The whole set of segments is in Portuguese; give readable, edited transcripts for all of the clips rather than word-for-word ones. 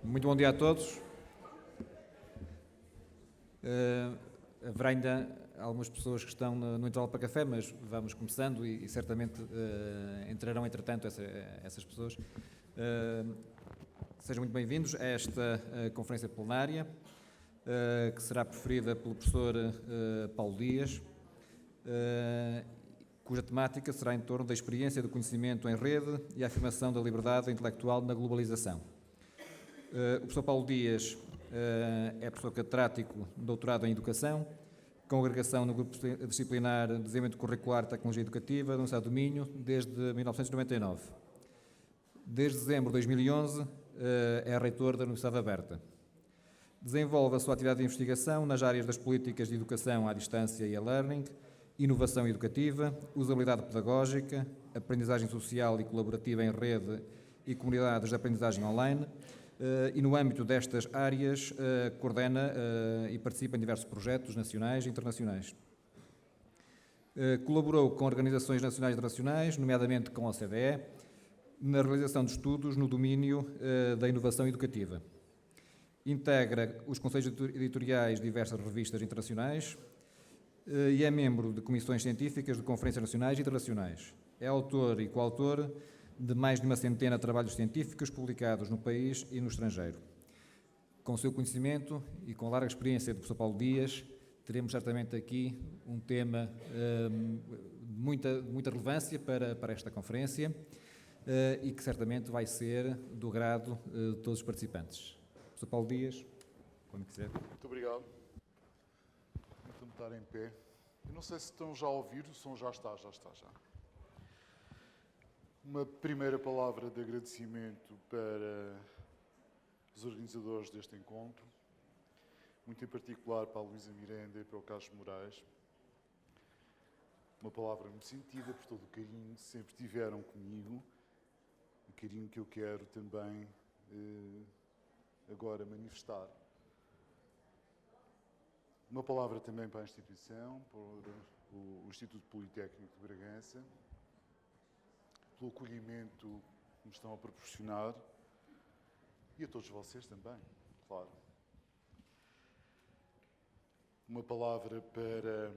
Muito bom dia a todos. Haverá ainda algumas pessoas que estão no intervalo para café, mas vamos começando e certamente entrarão entretanto essas pessoas. Sejam muito bem-vindos a esta conferência plenária, que será preferida pelo professor Paulo Dias, cuja temática será em torno da experiência do conhecimento em rede e a afirmação da liberdade intelectual na globalização. O professor Paulo Dias é professor catedrático, doutorado em Educação, com agregação no grupo disciplinar de Desenvolvimento Curricular de Tecnologia Educativa da Universidade do Minho desde 1999. Desde dezembro de 2011 é reitor da Universidade Aberta. Desenvolve a sua atividade de investigação nas áreas das políticas de educação à distância e e-learning, inovação educativa, usabilidade pedagógica, aprendizagem social e colaborativa em rede e comunidades de aprendizagem online, e no âmbito destas áreas coordena e participa em diversos projetos nacionais e internacionais. Colaborou com organizações nacionais e internacionais, nomeadamente com a OCDE, na realização de estudos no domínio da inovação educativa. Integra os conselhos editoriais de diversas revistas internacionais e é membro de comissões científicas de conferências nacionais e internacionais. É autor e coautor de mais de uma centena de trabalhos científicos publicados no país e no estrangeiro. Com o seu conhecimento e com a larga experiência do professor Paulo Dias, teremos certamente aqui um tema de muita relevância para esta conferência e que certamente vai ser do agrado de todos os participantes. Professor Paulo Dias, quando quiser. Muito obrigado. Vou estar em pé. Eu não sei se estão já a ouvir, o som já está. Uma primeira palavra de agradecimento para os organizadores deste encontro, muito em particular para a Luísa Miranda e para o Carlos Moraes. Uma palavra muito sentida por todo o carinho que sempre tiveram comigo, o carinho que eu quero também agora manifestar. Uma palavra também para a instituição, para o Instituto Politécnico de Bragança, pelo acolhimento que me estão a proporcionar e a todos vocês também, claro. Uma palavra para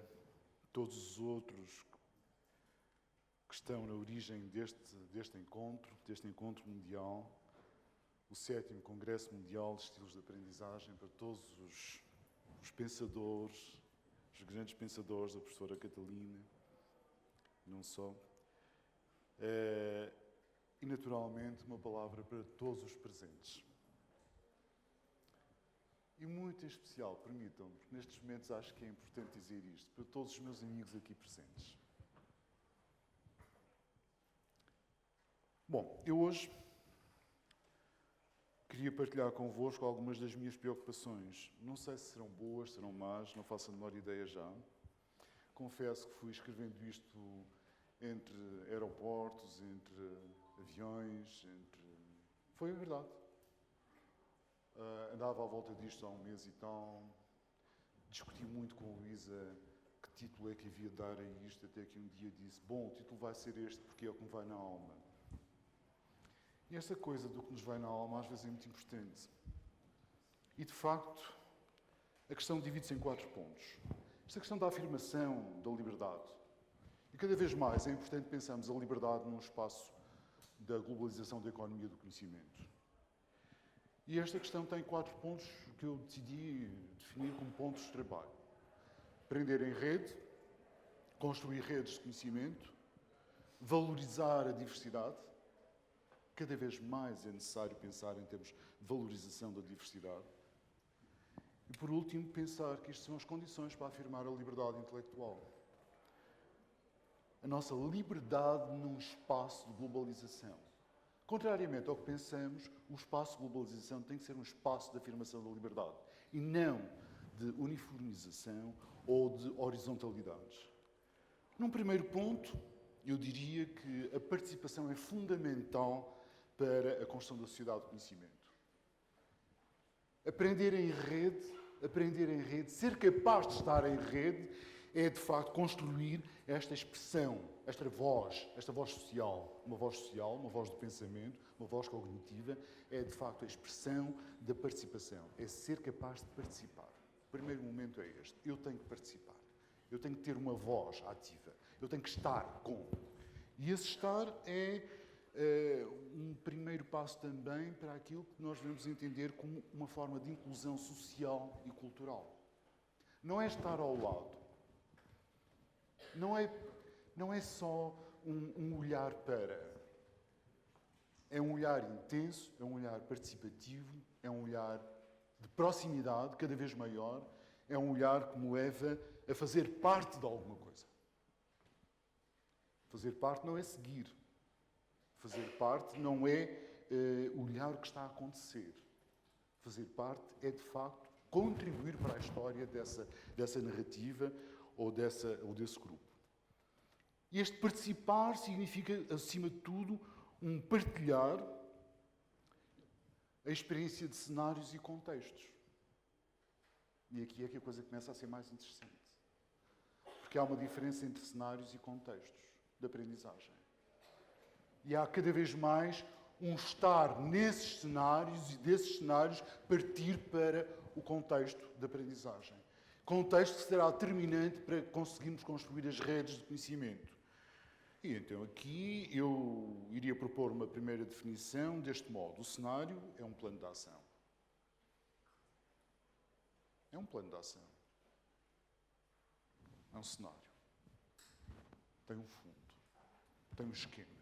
todos os outros que estão na origem deste encontro mundial, o 7º Congresso Mundial de Estilos de Aprendizagem, para todos os pensadores, os grandes pensadores, a professora Catalina, não só. E, naturalmente, uma palavra para todos os presentes. E muito em especial, permitam-me, nestes momentos acho que é importante dizer isto, para todos os meus amigos aqui presentes. Bom, eu hoje queria partilhar convosco algumas das minhas preocupações. Não sei se serão boas, serão más, não faço a menor ideia já. Confesso que fui escrevendo isto entre aeroportos, entre aviões, Foi a verdade. Andava à volta disto há um mês e tal. Discuti muito com a Luísa que título é que havia de dar a isto, até que um dia disse, bom, o título vai ser este porque é o que me vai na alma. E esta coisa do que nos vai na alma às vezes é muito importante. E, de facto, a questão divide-se em 4 pontos. Esta questão da afirmação da liberdade. E cada vez mais é importante pensarmos a liberdade num espaço da globalização da economia do conhecimento. E esta questão tem 4 pontos que eu decidi definir como pontos de trabalho. Aprender em rede, construir redes de conhecimento, valorizar a diversidade. Cada vez mais é necessário pensar em termos de valorização da diversidade. E, por último, pensar que isto são as condições para afirmar a liberdade intelectual. A nossa liberdade num espaço de globalização. Contrariamente ao que pensamos, o espaço de globalização tem que ser um espaço de afirmação da liberdade e não de uniformização ou de horizontalidades. Num primeiro ponto, eu diria que a participação é fundamental para a construção da sociedade de conhecimento. Aprender em rede, ser capaz de estar em rede é, de facto, construir esta expressão, esta voz social, uma voz do pensamento, uma voz cognitiva, é, de facto, a expressão da participação. É ser capaz de participar. O primeiro momento é este. Eu tenho que participar. Eu tenho que ter uma voz ativa. Eu tenho que estar com. E esse estar é um primeiro passo também para aquilo que nós devemos entender como uma forma de inclusão social e cultural. Não é estar ao lado. Não é só um olhar para. É um olhar intenso, é um olhar participativo, é um olhar de proximidade cada vez maior, é um olhar que me leva a fazer parte de alguma coisa. Fazer parte não é seguir. Fazer parte não é olhar o que está a acontecer. Fazer parte é, de facto, contribuir para a história dessa narrativa ou desse grupo. E este participar significa, acima de tudo, um partilhar a experiência de cenários e contextos. E aqui é que a coisa começa a ser mais interessante. Porque há uma diferença entre cenários e contextos de aprendizagem. E há cada vez mais um estar nesses cenários e desses cenários partir para o contexto de aprendizagem. Contexto que será determinante para conseguirmos construir as redes de conhecimento. E então aqui eu iria propor uma primeira definição deste modo. O cenário é um plano de ação. É um plano de ação. É um cenário. Tem um fundo. Tem um esquema.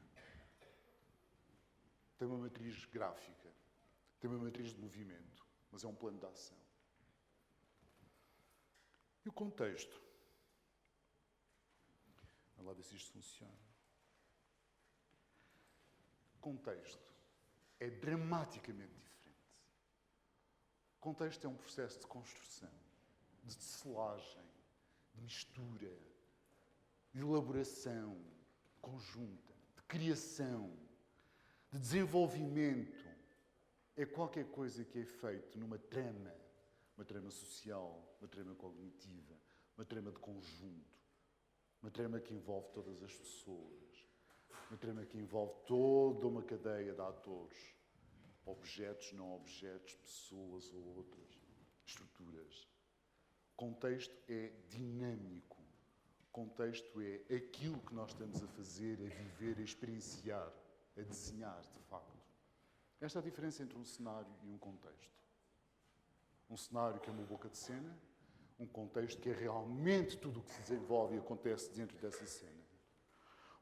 Tem uma matriz gráfica. Tem uma matriz de movimento. Mas é um plano de ação. E o contexto? Vamos lá ver se isto funciona. O contexto é dramaticamente diferente. O contexto é um processo de construção, de selagem, de mistura, de elaboração conjunta, de criação, de desenvolvimento. É qualquer coisa que é feito numa trama social, uma trama cognitiva, uma trama de conjunto, uma trama que envolve todas as pessoas, uma trama que envolve toda uma cadeia de atores, objetos, não objetos, pessoas ou outras, estruturas. Contexto é dinâmico. Contexto é aquilo que nós estamos a fazer, a viver, a experienciar, a desenhar, de facto. Esta é a diferença entre um cenário e um contexto. Um cenário que é uma boca de cena, um contexto que é realmente tudo o que se desenvolve e acontece dentro dessa cena.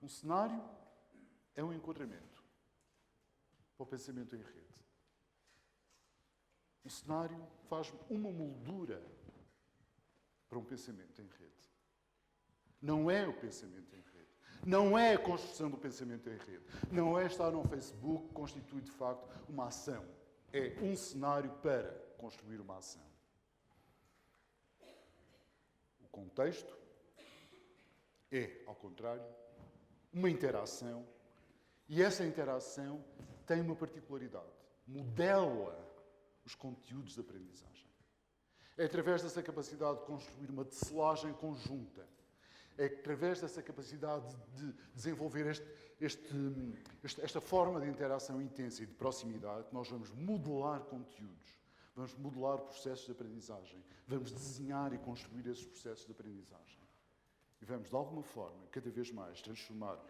Um cenário é um enquadramento para o pensamento em rede. Um cenário faz uma moldura para um pensamento em rede. Não é o pensamento em rede. Não é a construção do pensamento em rede. Não é estar no Facebook que constitui, de facto, uma ação. É um cenário para construir uma ação. O contexto é, ao contrário, uma interação. E essa interação tem uma particularidade. Modela os conteúdos de aprendizagem. É através dessa capacidade de construir uma tecelagem conjunta. É através dessa capacidade de desenvolver esta forma de interação intensa e de proximidade que nós vamos modelar conteúdos, vamos modelar processos de aprendizagem, vamos desenhar e construir esses processos de aprendizagem. E vamos, de alguma forma, cada vez mais transformar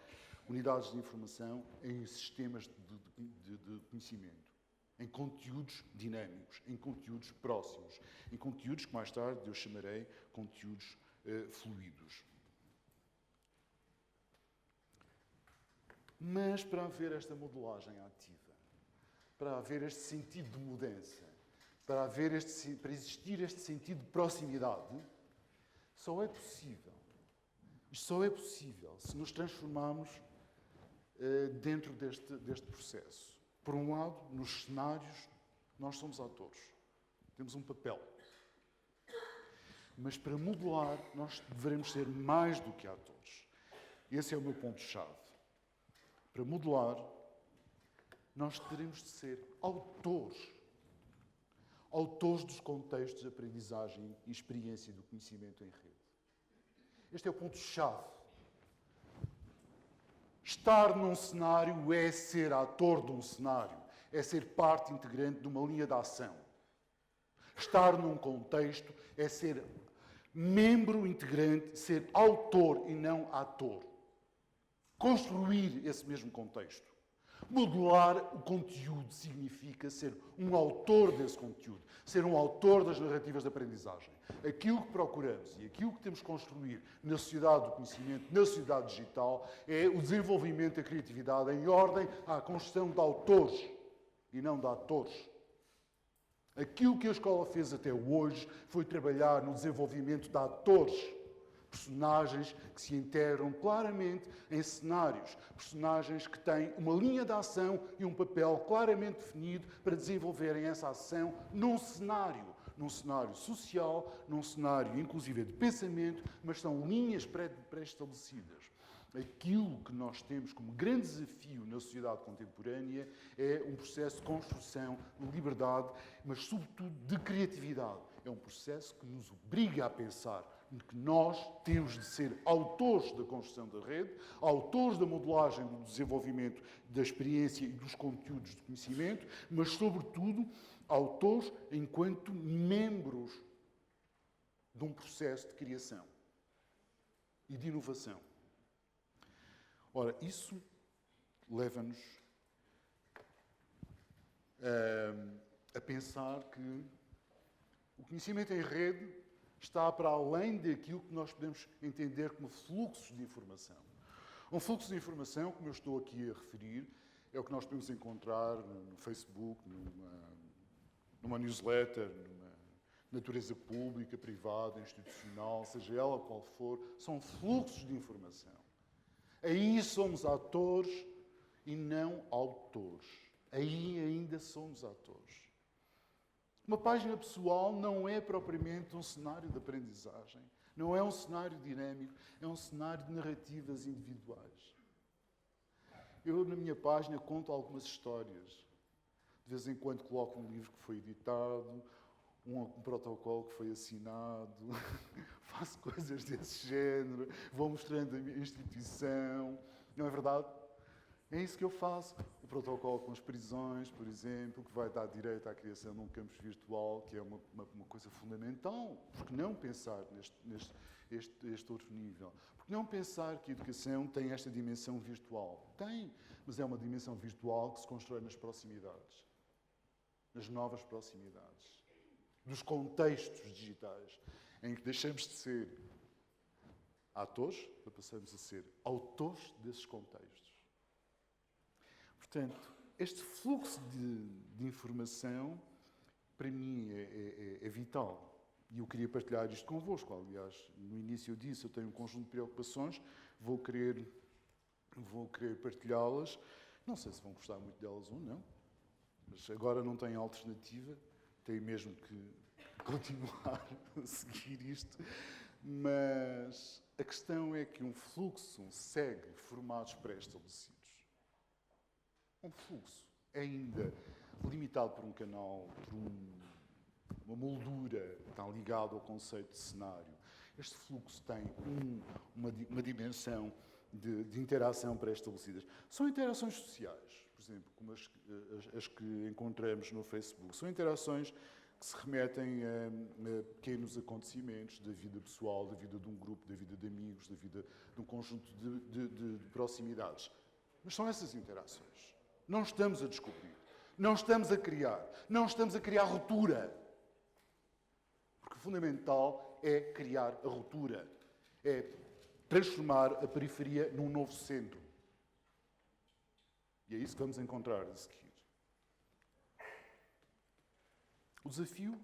unidades de informação em sistemas de conhecimento, em conteúdos dinâmicos, em conteúdos próximos, em conteúdos que mais tarde eu chamarei conteúdos fluidos. Mas para haver esta modelagem ativa, para haver este sentido de mudança, para existir este sentido de proximidade, só é possível. Isto só é possível se nos transformarmos dentro deste processo. Por um lado, nos cenários, nós somos atores. Temos um papel. Mas para modelar, nós devemos ser mais do que atores. Esse é o meu ponto-chave. Para modelar, nós teremos de ser autores. Autores dos contextos de aprendizagem e experiência do conhecimento em rede. Este é o ponto-chave. Estar num cenário é ser ator de um cenário, é ser parte integrante de uma linha de ação. Estar num contexto é ser membro integrante, ser autor e não ator. Construir esse mesmo contexto. Modelar o conteúdo significa ser um autor desse conteúdo, ser um autor das narrativas de aprendizagem. Aquilo que procuramos e aquilo que temos que construir na sociedade do conhecimento, na sociedade digital, é o desenvolvimento da criatividade em ordem à construção de autores e não de atores. Aquilo que a escola fez até hoje foi trabalhar no desenvolvimento de atores, personagens que se integram claramente em cenários, personagens que têm uma linha de ação e um papel claramente definido para desenvolverem essa ação num cenário social, num cenário inclusive de pensamento, mas são linhas pré-estabelecidas. Aquilo que nós temos como grande desafio na sociedade contemporânea é um processo de construção de liberdade, mas sobretudo de criatividade. É um processo que nos obriga a pensar que nós temos de ser autores da construção da rede, autores da modelagem do desenvolvimento da experiência e dos conteúdos de conhecimento, mas, sobretudo, autores enquanto membros de um processo de criação e de inovação. Ora, isso leva-nos a pensar que o conhecimento em rede está para além daquilo que nós podemos entender como fluxos de informação. Um fluxo de informação, como eu estou aqui a referir, é o que nós podemos encontrar no Facebook, numa newsletter, numa natureza pública, privada, institucional, seja ela qual for, são fluxos de informação. Aí somos atores e não autores. Aí ainda somos atores. Uma página pessoal não é propriamente um cenário de aprendizagem, não é um cenário dinâmico, é um cenário de narrativas individuais. Eu, na minha página, conto algumas histórias. De vez em quando coloco um livro que foi editado, um protocolo que foi assinado, faço coisas desse género, vou mostrando a minha instituição. Não é verdade? É isso que eu faço. O protocolo com as prisões, por exemplo, que vai dar direito à criação de um campus virtual, que é uma coisa fundamental. Por que não pensar neste outro nível? Por que não pensar que a educação tem esta dimensão virtual? Tem, mas é uma dimensão virtual que se constrói nas proximidades, nas novas proximidades, dos contextos digitais, em que deixamos de ser atores para passarmos a ser autores desses contextos. Portanto, este fluxo de informação, para mim, é vital. E eu queria partilhar isto convosco. Aliás, no início eu disse, eu tenho um conjunto de preocupações, vou querer partilhá-las. Não sei se vão gostar muito delas ou não, mas agora não tenho alternativa, tenho mesmo que continuar a seguir isto. Mas a questão é que um fluxo segue formatos pré-estabelecidos. Um fluxo ainda limitado por um canal, por uma moldura, está ligado ao conceito de cenário. Este fluxo tem uma dimensão de interação pré-estabelecidas. São interações sociais, por exemplo, como as que encontramos no Facebook. São interações que se remetem a pequenos acontecimentos da vida pessoal, da vida de um grupo, da vida de amigos, da vida de um conjunto de proximidades. Mas são essas interações. Não estamos a descobrir, não estamos a criar, não estamos a criar ruptura. Porque o fundamental é criar a ruptura, é transformar a periferia num novo centro. E é isso que vamos encontrar a seguir. O desafio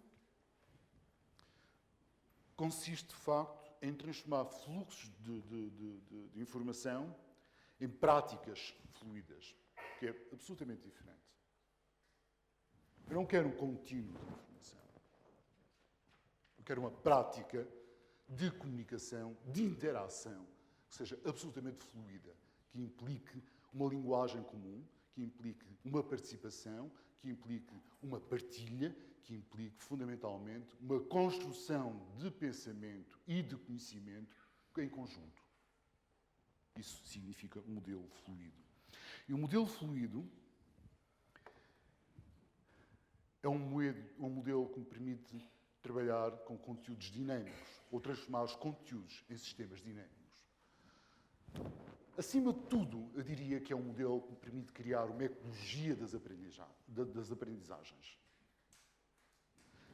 consiste, de facto, em transformar fluxos de informação em práticas fluídas, que é absolutamente diferente. Eu não quero um contínuo de informação. Eu quero uma prática de comunicação, de interação, que seja absolutamente fluida, que implique uma linguagem comum, que implique uma participação, que implique uma partilha, que implique, fundamentalmente, uma construção de pensamento e de conhecimento em conjunto. Isso significa um modelo fluido. E o modelo fluido é um modelo que me permite trabalhar com conteúdos dinâmicos ou transformar os conteúdos em sistemas dinâmicos. Acima de tudo, eu diria que é um modelo que me permite criar uma ecologia das aprendizagens.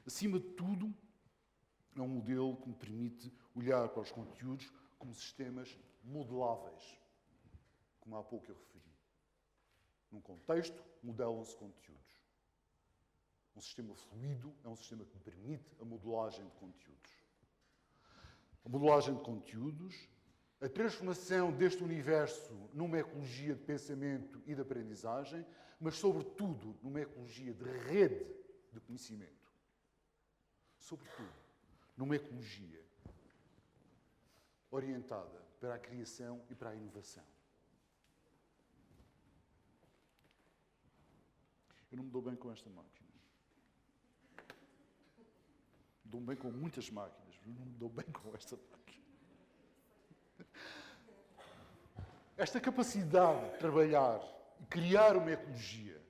Acima de tudo, é um modelo que me permite olhar para os conteúdos como sistemas modeláveis, como há pouco eu referi. Num contexto, modelam-se conteúdos. Um sistema fluido é um sistema que me permite a modelagem de conteúdos. A modelagem de conteúdos, a transformação deste universo numa ecologia de pensamento e de aprendizagem, mas, sobretudo, numa ecologia de rede de conhecimento. Sobretudo, numa ecologia orientada para a criação e para a inovação. Eu não me dou bem com esta máquina. Dou-me bem com muitas máquinas, mas não me dou bem com esta máquina. Esta capacidade de trabalhar e criar uma ecologia,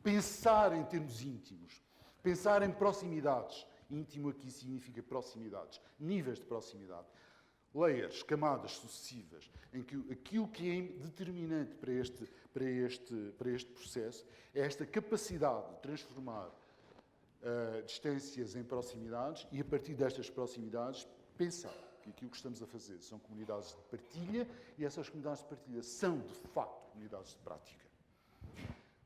pensar em termos íntimos, pensar em proximidades. Íntimo aqui significa proximidades, níveis de proximidade. Layers, camadas sucessivas, em que aquilo que é determinante para este processo é esta capacidade de transformar distâncias em proximidades e, a partir destas proximidades, pensar que aquilo que estamos a fazer são comunidades de partilha e essas comunidades de partilha são, de facto, comunidades de prática.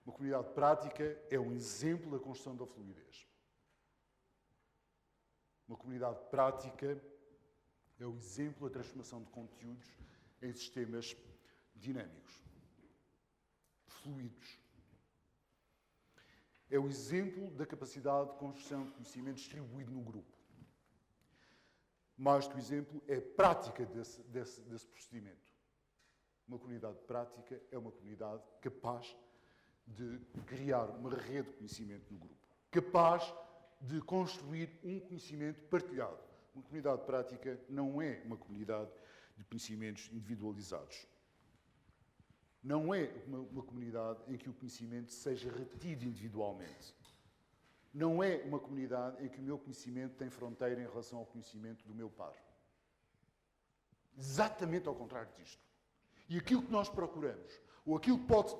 Uma comunidade de prática é um exemplo da construção da fluidez. Uma comunidade de prática é o exemplo da transformação de conteúdos em sistemas dinâmicos, fluidos. É o exemplo da capacidade de construção de conhecimento distribuído no grupo. Mais do que o exemplo, é a prática desse procedimento. Uma comunidade de prática é uma comunidade capaz de criar uma rede de conhecimento no grupo. Capaz de construir um conhecimento partilhado. Uma comunidade de prática não é uma comunidade de conhecimentos individualizados. Não é uma comunidade em que o conhecimento seja retido individualmente. Não é uma comunidade em que o meu conhecimento tem fronteira em relação ao conhecimento do meu par. Exatamente ao contrário disto. E aquilo que nós procuramos, ou aquilo que pode,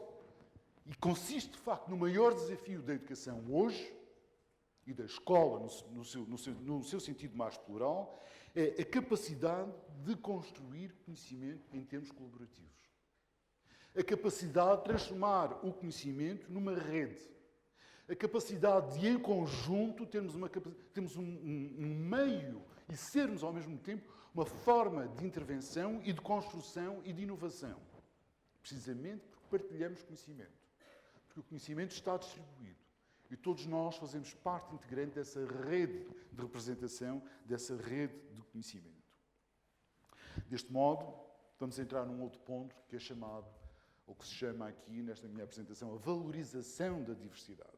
e consiste de facto no maior desafio da educação hoje, e da escola no seu sentido mais plural, é a capacidade de construir conhecimento em termos colaborativos. A capacidade de transformar o conhecimento numa rede. A capacidade de, em conjunto, termos um meio e sermos, ao mesmo tempo, uma forma de intervenção e de construção e de inovação. Precisamente porque partilhamos conhecimento. Porque o conhecimento está distribuído. E todos nós fazemos parte integrante dessa rede de representação, dessa rede de conhecimento. Deste modo, vamos entrar num outro ponto que é chamado, ou que se chama aqui, nesta minha apresentação, a valorização da diversidade.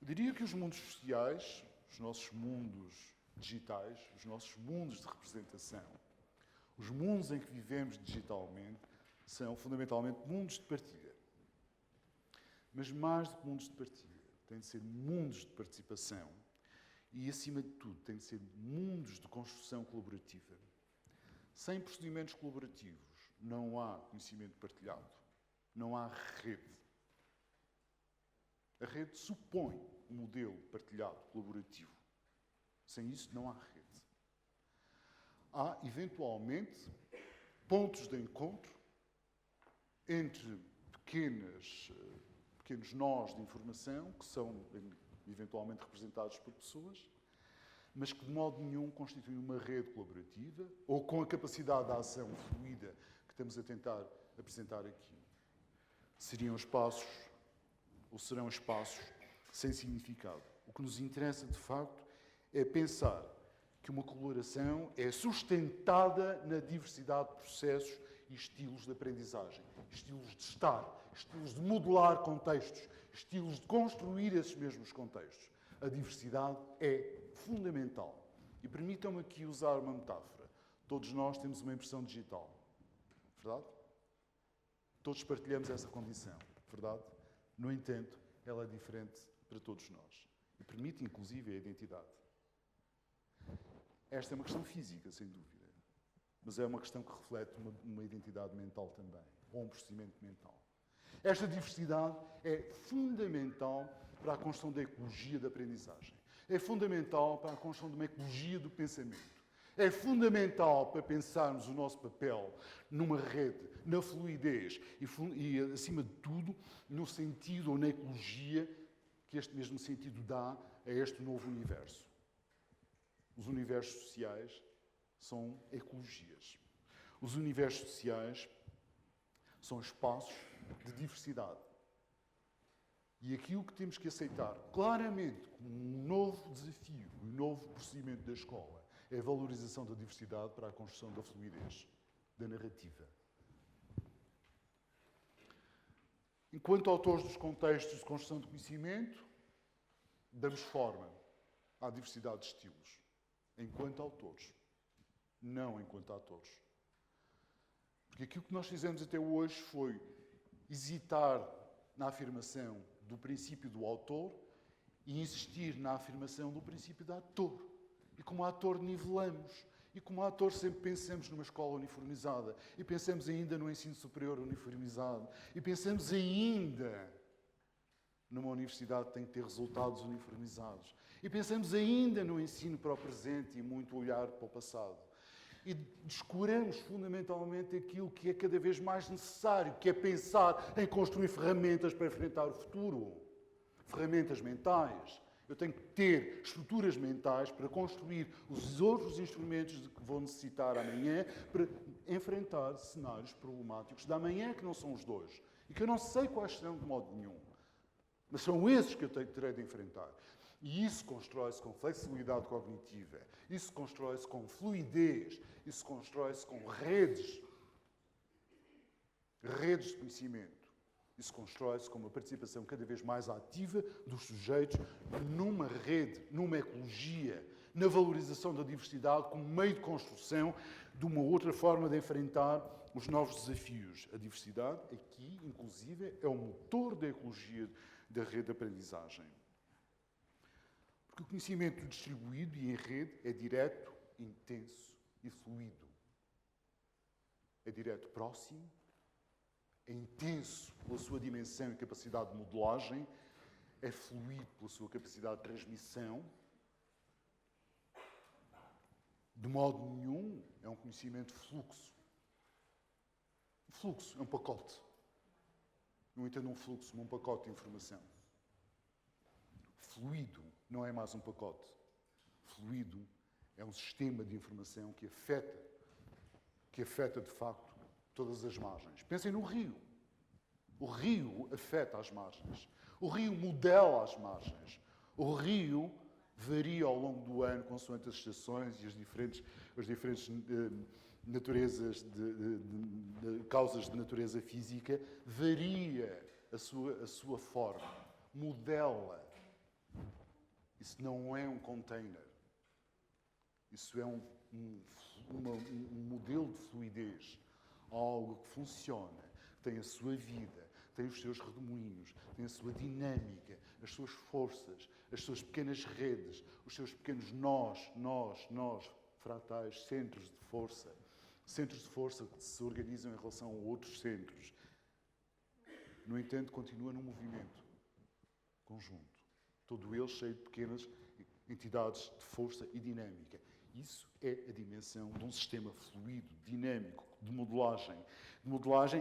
Eu diria que os mundos sociais, os nossos mundos digitais, os nossos mundos de representação, os mundos em que vivemos digitalmente, são fundamentalmente mundos de partilha. Mas mais do que mundos de partilha, têm de ser mundos de participação e, acima de tudo, têm de ser mundos de construção colaborativa. Sem procedimentos colaborativos não há conhecimento partilhado, não há rede. A rede supõe um modelo partilhado, colaborativo. Sem isso não há rede. Há, eventualmente, pontos de encontro entre pequenos nós de informação, que são eventualmente representados por pessoas, mas que de modo nenhum constituem uma rede colaborativa ou com a capacidade de ação fluida que estamos a tentar apresentar aqui. Seriam espaços, ou serão espaços, sem significado. O que nos interessa, de facto, é pensar que uma colaboração é sustentada na diversidade de processos e estilos de aprendizagem, estilos de estar, estilos de modelar contextos, estilos de construir esses mesmos contextos. A diversidade é fundamental. E permitam-me aqui usar uma metáfora. Todos nós temos uma impressão digital. Verdade? Todos partilhamos essa condição. Verdade? No entanto, ela é diferente para todos nós. E permite, inclusive, a identidade. Esta é uma questão física, sem dúvida. Mas é uma questão que reflete uma identidade mental também. Ou um procedimento mental. Esta diversidade é fundamental para a construção da ecologia da aprendizagem. É fundamental para a construção de uma ecologia do pensamento. É fundamental para pensarmos o nosso papel numa rede, na fluidez e, acima de tudo, no sentido ou na ecologia que este mesmo sentido dá a este novo universo. Os universos sociais são ecologias. Os universos sociais são espaços de diversidade. E aquilo que temos que aceitar claramente como um novo desafio, um novo procedimento da escola, é a valorização da diversidade para a construção da fluidez, da narrativa. Enquanto autores dos contextos de construção de conhecimento, damos forma à diversidade de estilos. Enquanto autores, não enquanto atores. Porque aquilo que nós fizemos até hoje foi hesitar na afirmação do princípio do autor e insistir na afirmação do princípio do ator. E como ator nivelamos. E como ator sempre pensamos numa escola uniformizada. E pensamos ainda no ensino superior uniformizado. E pensamos ainda numa universidade que tem que ter resultados uniformizados. E pensamos ainda no ensino para o presente e muito olhar para o passado. E descuramos fundamentalmente aquilo que é cada vez mais necessário, que é pensar em construir ferramentas para enfrentar o futuro. Ferramentas mentais. Eu tenho que ter estruturas mentais para construir os outros instrumentos de que vou necessitar amanhã para enfrentar cenários problemáticos da amanhã, que não são os de hoje. E que eu não sei quais serão de modo nenhum. Mas são esses que eu terei de enfrentar. E isso constrói-se com flexibilidade cognitiva. Isso constrói-se com fluidez. Isso constrói-se com redes. Redes de conhecimento. Isso constrói-se com uma participação cada vez mais ativa dos sujeitos numa rede, numa ecologia, na valorização da diversidade como meio de construção de uma outra forma de enfrentar os novos desafios. A diversidade, aqui, inclusive, é o motor da ecologia da rede de aprendizagem. Porque o conhecimento distribuído e em rede é direto, intenso e fluido. É direto próximo, é intenso pela sua dimensão e capacidade de modelagem, é fluido pela sua capacidade de transmissão. De modo nenhum é um conhecimento fluxo. O fluxo é um pacote. Não entendo um fluxo como um pacote de informação. Fluido não é mais um pacote. Fluido é um sistema de informação que afeta de facto todas as margens. Pensem no rio. O rio afeta as margens. O rio modela as margens. O rio varia ao longo do ano, consoante as estações e as diferentes naturezas de causas de natureza física, varia a sua forma, modela. Isso não é um container. Isso é um modelo de fluidez. Algo que funciona, tem a sua vida, tem os seus redemoinhos, tem a sua dinâmica, as suas forças, as suas pequenas redes, os seus pequenos nós, fratais, centros de força que se organizam em relação a outros centros. No entanto, continua num movimento conjunto, todo ele cheio de pequenas entidades de força e dinâmica. Isso é a dimensão de um sistema fluido, dinâmico, de modelagem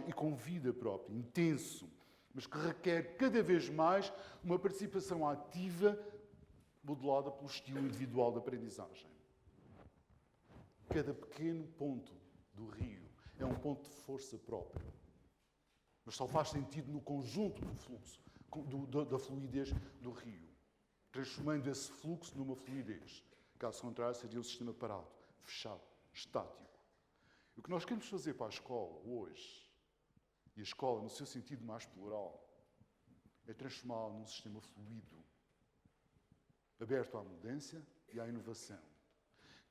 e com vida própria, intenso, mas que requer cada vez mais uma participação ativa modelada pelo estilo individual de aprendizagem. Cada pequeno ponto do rio é um ponto de força própria, mas só faz sentido no conjunto do fluxo, da fluidez do rio, transformando esse fluxo numa fluidez. Caso contrário, seria um sistema parado, fechado, estático. O que nós queremos fazer para a escola hoje, e a escola no seu sentido mais plural, é transformá-la num sistema fluido, aberto à mudança e à inovação.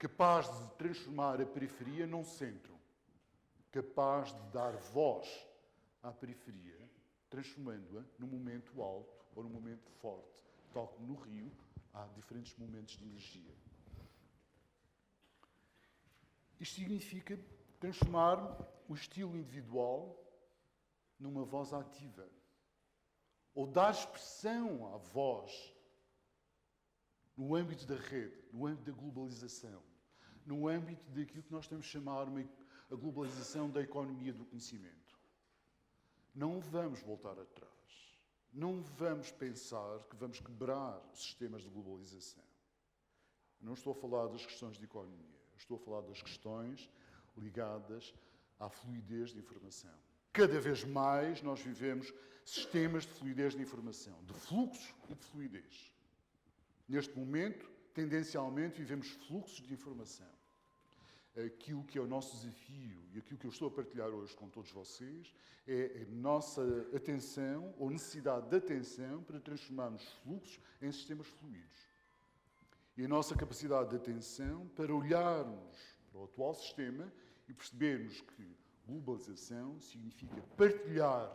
capaz de transformar a periferia num centro, capaz de dar voz à periferia, transformando-a num momento alto ou num momento forte, tal como no Rio há diferentes momentos de energia. Isto significa transformar o estilo individual numa voz ativa, ou dar expressão à voz no âmbito da rede, no âmbito da globalização, no âmbito daquilo que nós estamos a chamar a globalização da economia do conhecimento. Não vamos voltar atrás. Não vamos pensar que vamos quebrar os sistemas de globalização. Eu não estou a falar das questões de economia. Eu estou a falar das questões ligadas à fluidez de informação. Cada vez mais nós vivemos sistemas de fluidez de informação, de fluxo e de fluidez. Neste momento, tendencialmente, vivemos fluxos de informação. Aquilo que é o nosso desafio e aquilo que eu estou a partilhar hoje com todos vocês é a nossa atenção ou necessidade de atenção para transformarmos fluxos em sistemas fluidos. E a nossa capacidade de atenção para olharmos para o atual sistema e percebermos que globalização significa partilhar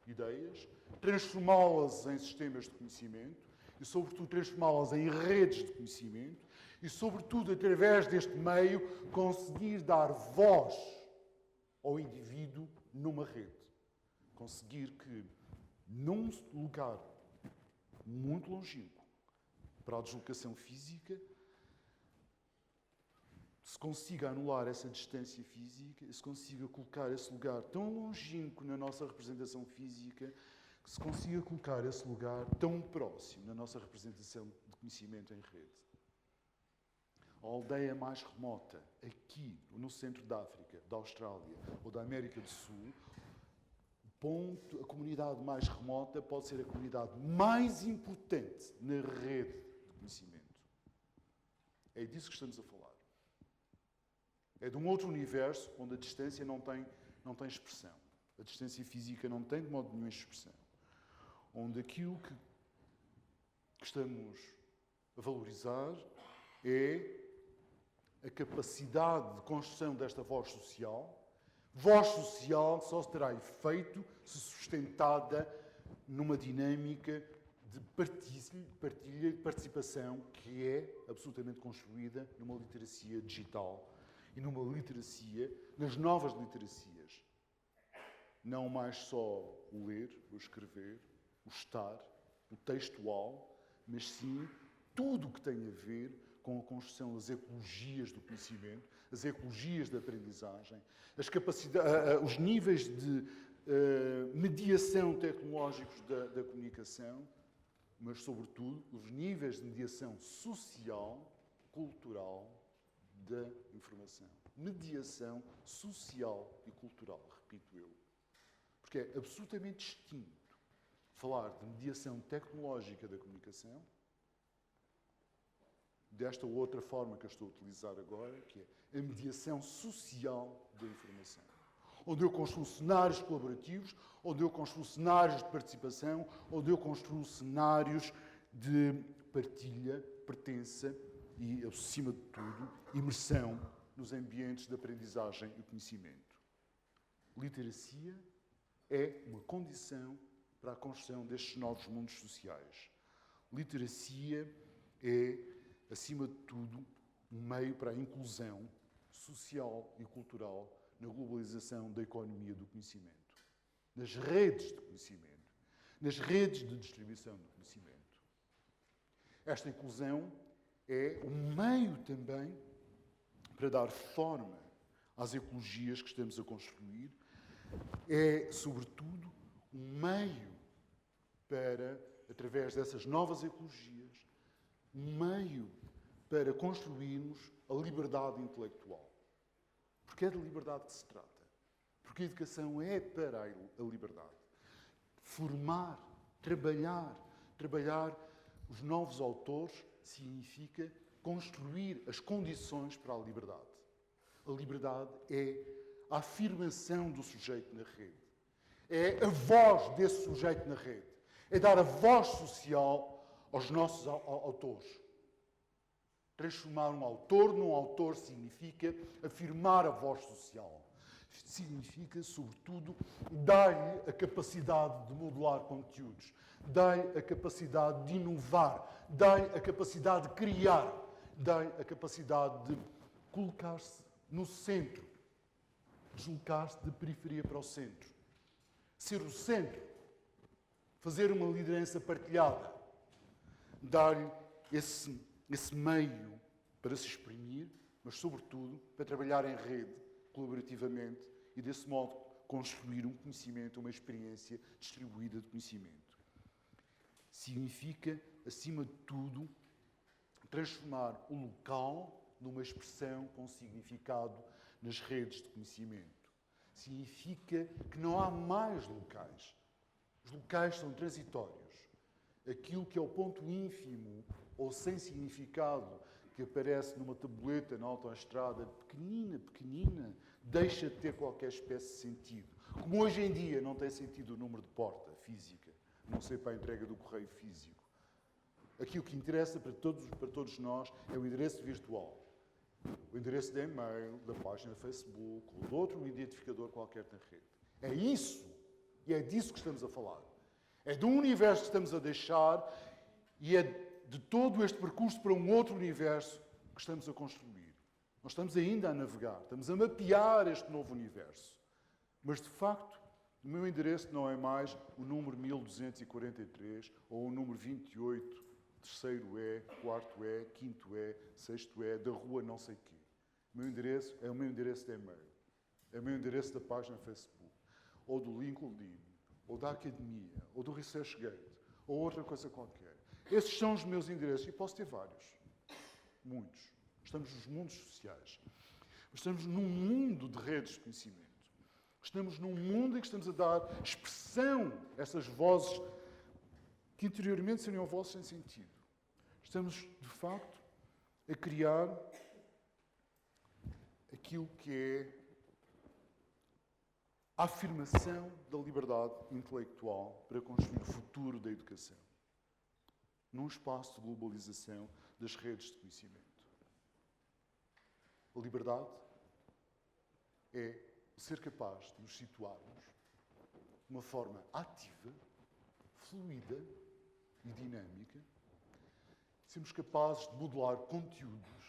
ideias, transformá-las em sistemas de conhecimento e, sobretudo, transformá-las em redes de conhecimento e, sobretudo, através deste meio, conseguir dar voz ao indivíduo numa rede. Conseguir que, num lugar muito longínquo para a deslocação física, se consiga anular essa distância física, se consiga colocar esse lugar tão longínquo na nossa representação física, que se consiga colocar esse lugar tão próximo na nossa representação de conhecimento em rede. A aldeia mais remota, aqui, no centro da África, da Austrália ou da América do Sul, a comunidade mais remota pode ser a comunidade mais importante na rede de conhecimento. É disso que estamos a falar. É de um outro universo onde a distância não tem expressão. A distância física não tem de modo nenhum expressão. Onde aquilo que estamos a valorizar é a capacidade de construção desta voz social que só terá efeito se sustentada numa dinâmica de partilha e participação que é absolutamente construída numa literacia digital e numa literacia, nas novas literacias. Não mais só o ler, o escrever, o estar, o textual, mas sim tudo o que tem a ver com a construção das ecologias do conhecimento, as ecologias da aprendizagem, os níveis de mediação tecnológicos da comunicação, mas, sobretudo, os níveis de mediação social, cultural da informação. Mediação social e cultural, repito eu. Porque é absolutamente distinto falar de mediação tecnológica da comunicação desta outra forma que eu estou a utilizar agora, que é a mediação social da informação. Onde eu construo cenários colaborativos, onde eu construo cenários de participação, onde eu construo cenários de partilha, pertença e, acima de tudo, imersão nos ambientes de aprendizagem e conhecimento. Literacia é uma condição para a construção destes novos mundos sociais. Literacia é, acima de tudo, um meio para a inclusão social e cultural na globalização da economia do conhecimento, nas redes de conhecimento, nas redes de distribuição do conhecimento. Esta inclusão é um meio também para dar forma às ecologias que estamos a construir, é, sobretudo, um meio para, através dessas novas ecologias, um meio para construirmos a liberdade intelectual. Porque é de liberdade que se trata. Porque a educação é para a liberdade. Formar, trabalhar os novos autores significa construir as condições para a liberdade. A liberdade é a afirmação do sujeito na rede. É a voz desse sujeito na rede. É dar a voz social aos nossos autores. Transformar um autor num autor significa afirmar a voz social. Significa, sobretudo, dar-lhe a capacidade de modular conteúdos, dar-lhe a capacidade de inovar, dar-lhe a capacidade de criar, dar-lhe a capacidade de colocar-se no centro, deslocar-se de periferia para o centro, ser o centro, fazer uma liderança partilhada, dar-lhe esse meio para se exprimir, mas, sobretudo, para trabalhar em rede, colaborativamente, e, desse modo, construir um conhecimento, uma experiência distribuída de conhecimento. Significa, acima de tudo, transformar o local numa expressão com significado nas redes de conhecimento. Significa que não há mais locais. Os locais são transitórios. Aquilo que é o ponto ínfimo ou sem significado que aparece numa tabuleta na autoestrada, pequenina, deixa de ter qualquer espécie de sentido. Como hoje em dia não tem sentido o número de porta física, não sei para a entrega do correio físico. Aquilo que interessa para todos nós é o endereço virtual. O endereço de e-mail, da página Facebook, ou de outro identificador qualquer na rede. É isso, e é disso que estamos a falar. É de um universo que estamos a deixar e é de todo este percurso para um outro universo que estamos a construir. Nós estamos ainda a navegar, estamos a mapear este novo universo. Mas, de facto, o meu endereço não é mais o número 1243 ou o número 28, terceiro E, quarto E, quinto E, sexto E, da rua não sei quê. O meu endereço é o meu endereço de e-mail, é o meu endereço da página Facebook, ou do LinkedIn, ou da academia, ou do ResearchGate, ou outra coisa qualquer. Esses são os meus endereços, e posso ter vários. Muitos. Estamos nos mundos sociais. Estamos num mundo de redes de conhecimento. Estamos num mundo em que estamos a dar expressão a essas vozes que interiormente seriam vozes sem sentido. Estamos, de facto, a criar aquilo que é a afirmação da liberdade intelectual para construir o futuro da educação, num espaço de globalização das redes de conhecimento. A liberdade é ser capaz de nos situarmos de uma forma ativa, fluida e dinâmica, sermos capazes de modular conteúdos,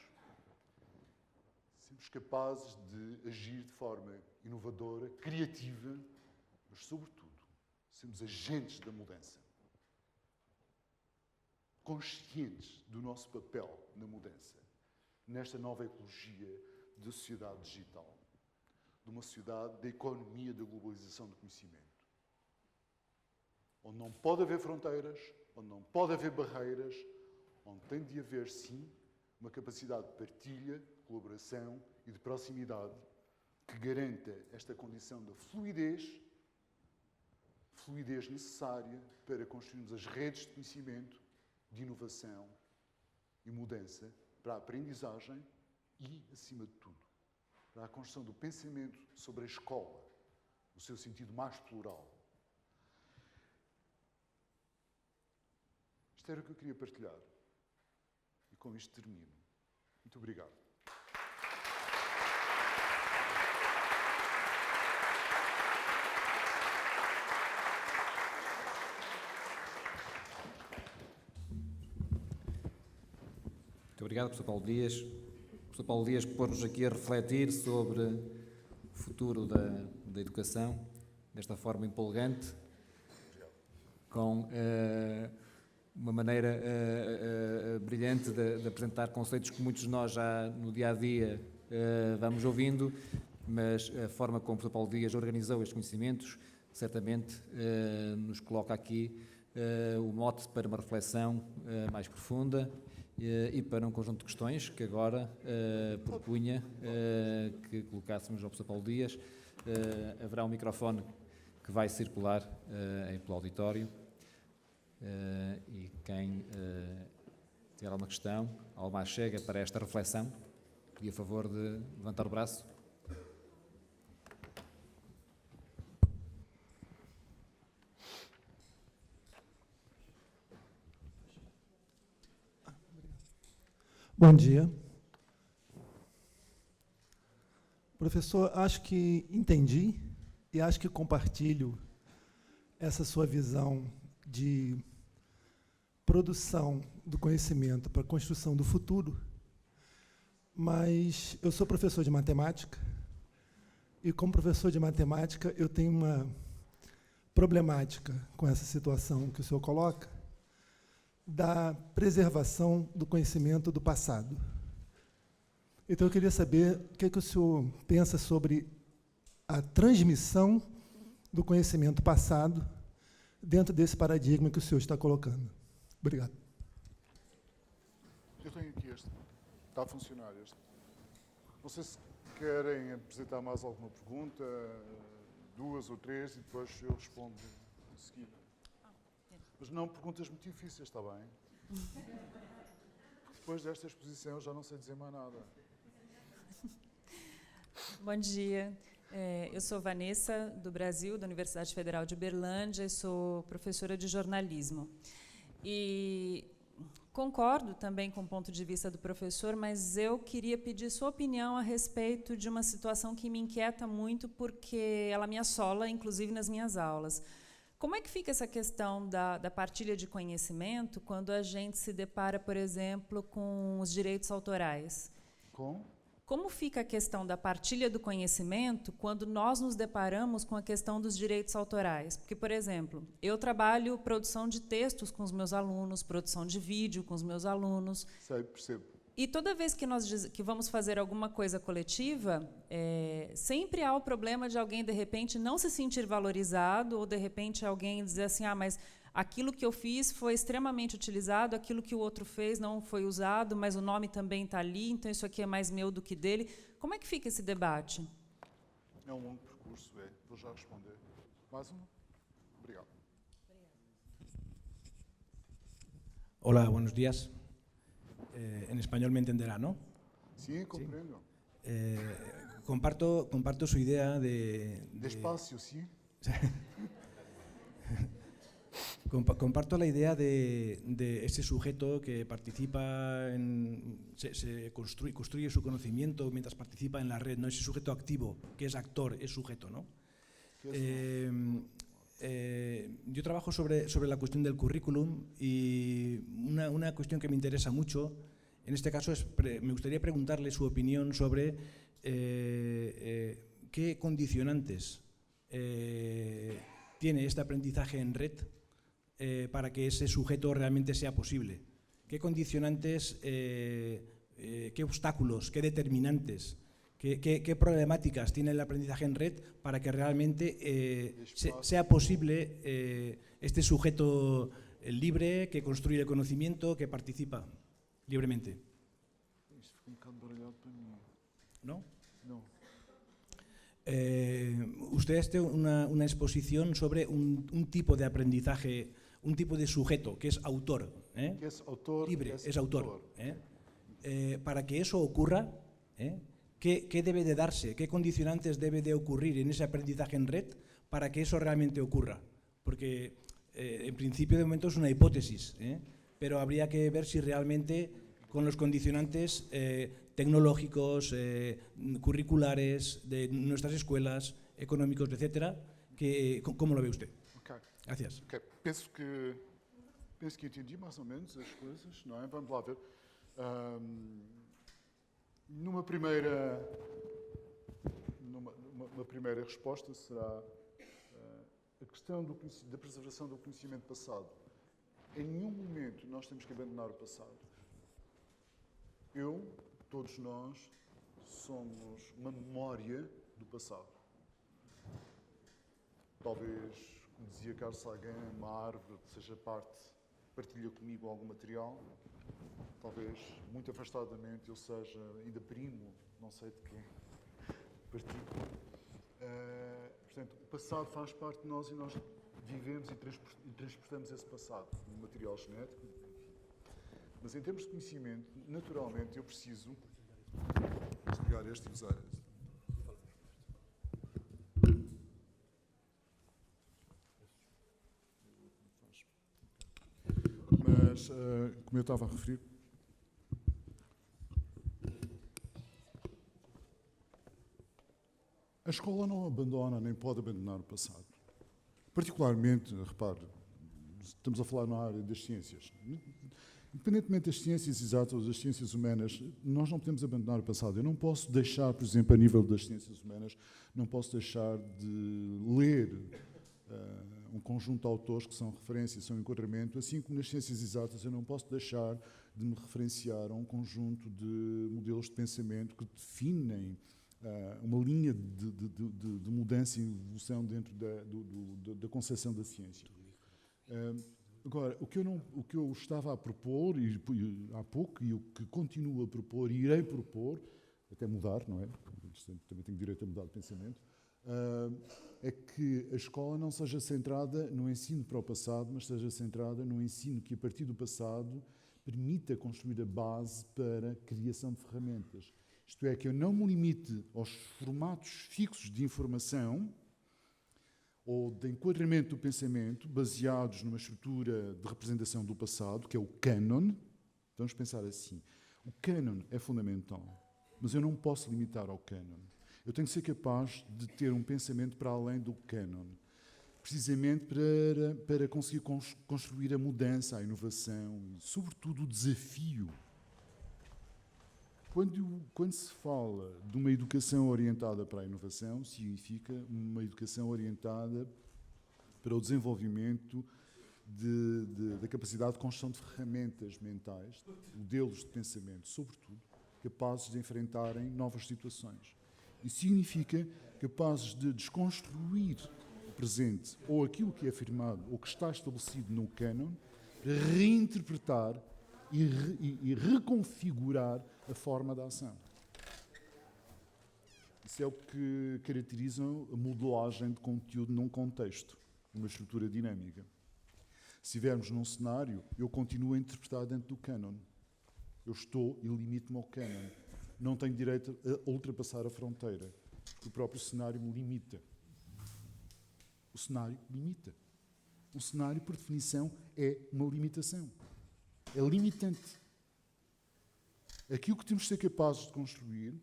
sermos capazes de agir de forma inovadora, criativa, mas, sobretudo, sermos agentes da mudança. Conscientes do nosso papel na mudança, nesta nova ecologia da sociedade digital, de uma sociedade da economia da globalização do conhecimento, onde não pode haver fronteiras, onde não pode haver barreiras, onde tem de haver, sim, uma capacidade de partilha, de colaboração e de proximidade que garanta esta condição da fluidez necessária para construirmos as redes de conhecimento, de inovação e mudança para a aprendizagem e, acima de tudo, para a construção do pensamento sobre a escola, no seu sentido mais plural. Isto era o que eu queria partilhar. E com isto termino. Muito obrigado. Muito obrigado, Professor Paulo Dias. O Professor Paulo Dias pôs-nos aqui a refletir sobre o futuro da educação, desta forma empolgante, com uma maneira brilhante de apresentar conceitos que muitos de nós já no dia-a-dia vamos ouvindo, mas a forma como o Professor Paulo Dias organizou estes conhecimentos certamente nos coloca aqui o mote para uma reflexão mais profunda e para um conjunto de questões que agora propunha que colocássemos ao Professor Paulo Dias. Haverá um microfone que vai circular pelo auditório e quem tiver alguma questão, alguma chega para esta reflexão, pedir a favor de levantar o braço. Bom dia. Professor, acho que entendi e acho que compartilho essa sua visão de produção do conhecimento para a construção do futuro, mas eu sou professor de matemática e, como professor de matemática, eu tenho uma problemática com essa situação que o senhor coloca, da preservação do conhecimento do passado. Então, eu queria saber o que o senhor pensa sobre a transmissão do conhecimento passado dentro desse paradigma que o senhor está colocando. Obrigado. Eu tenho aqui este. Está a funcionar este. Não sei se querem apresentar mais alguma pergunta, 2 ou 3, e depois eu respondo em seguida. Mas não perguntas muito difíceis, está bem? Porque depois desta exposição eu já não sei dizer mais nada. Bom dia. Eu sou Vanessa, do Brasil, da Universidade Federal de Uberlândia, e sou professora de jornalismo. E concordo também com o ponto de vista do professor, mas eu queria pedir sua opinião a respeito de uma situação que me inquieta muito, porque ela me assola, inclusive, nas minhas aulas. Como é que fica essa questão da partilha de conhecimento quando a gente se depara, por exemplo, com os direitos autorais? Como fica a questão da partilha do conhecimento quando nós nos deparamos com a questão dos direitos autorais? Porque, por exemplo, eu trabalho produção de textos com os meus alunos, produção de vídeo com os meus alunos. Sei, percebo. E toda vez que que vamos fazer alguma coisa coletiva, sempre há o problema de alguém, de repente, não se sentir valorizado, ou, de repente, alguém dizer assim, mas aquilo que eu fiz foi extremamente utilizado, aquilo que o outro fez não foi usado, mas o nome também está ali, então isso aqui é mais meu do que dele. Como é que fica esse debate? É um longo percurso, Vou já responder. Mais uma? Obrigado. Hola, buenos días. En español me entenderá, ¿no? Sí, comprendo. Comparto su idea de Despacio, sí. Comparto la idea de ese sujeto que participa, se construye su conocimiento mientras participa en la red, ¿no? Ese sujeto activo, que es actor, es sujeto, ¿no? Yo trabajo sobre la cuestión del currículum y una cuestión que me interesa mucho, en este caso, me gustaría preguntarle su opinión sobre qué condicionantes tiene este aprendizaje en red para que ese sujeto realmente sea posible. ¿Qué condicionantes, qué obstáculos, qué determinantes, qué problemáticas tiene el aprendizaje en red para que realmente sea posible este sujeto libre que construye el conocimiento, que participa libremente? ¿No? No. Ustedes tienen una exposición sobre un tipo de aprendizaje, un tipo de sujeto que es autor, Que es autor, libre, es autor. Para que eso ocurra, ¿qué debe de darse? ¿Qué condicionantes debe de ocurrir en ese aprendizaje en red para que eso realmente ocurra? Porque en principio de momento es una hipótesis, pero habría que ver si realmente con los condicionantes tecnológicos, curriculares de nuestras escuelas, económicos, etcétera, ¿cómo lo ve usted? Okay. Gracias. Okay. Penso que entendi mais ou menos as coisas, não é? Vamos lá ver. Numa primeira resposta será a questão da preservação do conhecimento passado. Em nenhum momento nós temos que abandonar o passado. Todos nós, somos uma memória do passado. Talvez, como dizia Carl Sagan, uma árvore que seja partilha comigo algum material. Talvez, muito afastadamente, eu seja ainda primo, não sei de quem, partícula. Portanto, o passado faz parte de nós e nós vivemos e transportamos esse passado no material genético. Mas em termos de conhecimento, naturalmente, eu preciso desligar este e usar este. Mas, como eu estava a referir, escola não abandona nem pode abandonar o passado. Particularmente, repare, estamos a falar na área das ciências. Independentemente das ciências exatas ou das ciências humanas, nós não podemos abandonar o passado. Eu não posso deixar, por exemplo, a nível das ciências humanas, não posso deixar de ler um conjunto de autores que são referência, são enquadramento, assim como nas ciências exatas eu não posso deixar de me referenciar a um conjunto de modelos de pensamento que definem uma linha de mudança e evolução dentro da concepção da ciência. Agora, o que eu estava a propor há pouco, e o que continuo a propor e irei propor, até mudar, não é? Também tenho direito a mudar de pensamento, é que a escola não seja centrada no ensino para o passado, mas seja centrada no ensino que, a partir do passado, permita construir a base para a criação de ferramentas. Isto é, que eu não me limite aos formatos fixos de informação ou de enquadramento do pensamento baseados numa estrutura de representação do passado, que é o cânon. Vamos pensar assim. O cânon é fundamental, mas eu não posso limitar ao cânon. Eu tenho que ser capaz de ter um pensamento para além do cânon, precisamente para conseguir construir a mudança, a inovação e, sobretudo, o desafio. Quando se fala de uma educação orientada para a inovação, significa uma educação orientada para o desenvolvimento da capacidade de construção de ferramentas mentais, modelos de pensamento, sobretudo, capazes de enfrentarem novas situações. Isso significa capazes de desconstruir o presente ou aquilo que é afirmado ou que está estabelecido no cânon, para reinterpretar e reconfigurar a forma da ação. Isso é o que caracteriza a modelagem de conteúdo num contexto, numa estrutura dinâmica. Se estivermos num cenário, eu continuo a interpretar dentro do cânon. Eu estou e limito-me ao cânon. Não tenho direito a ultrapassar a fronteira, porque o próprio cenário me limita. O cenário limita. O cenário, por definição, é uma limitação. É limitante. Aquilo que temos de ser capazes de construir,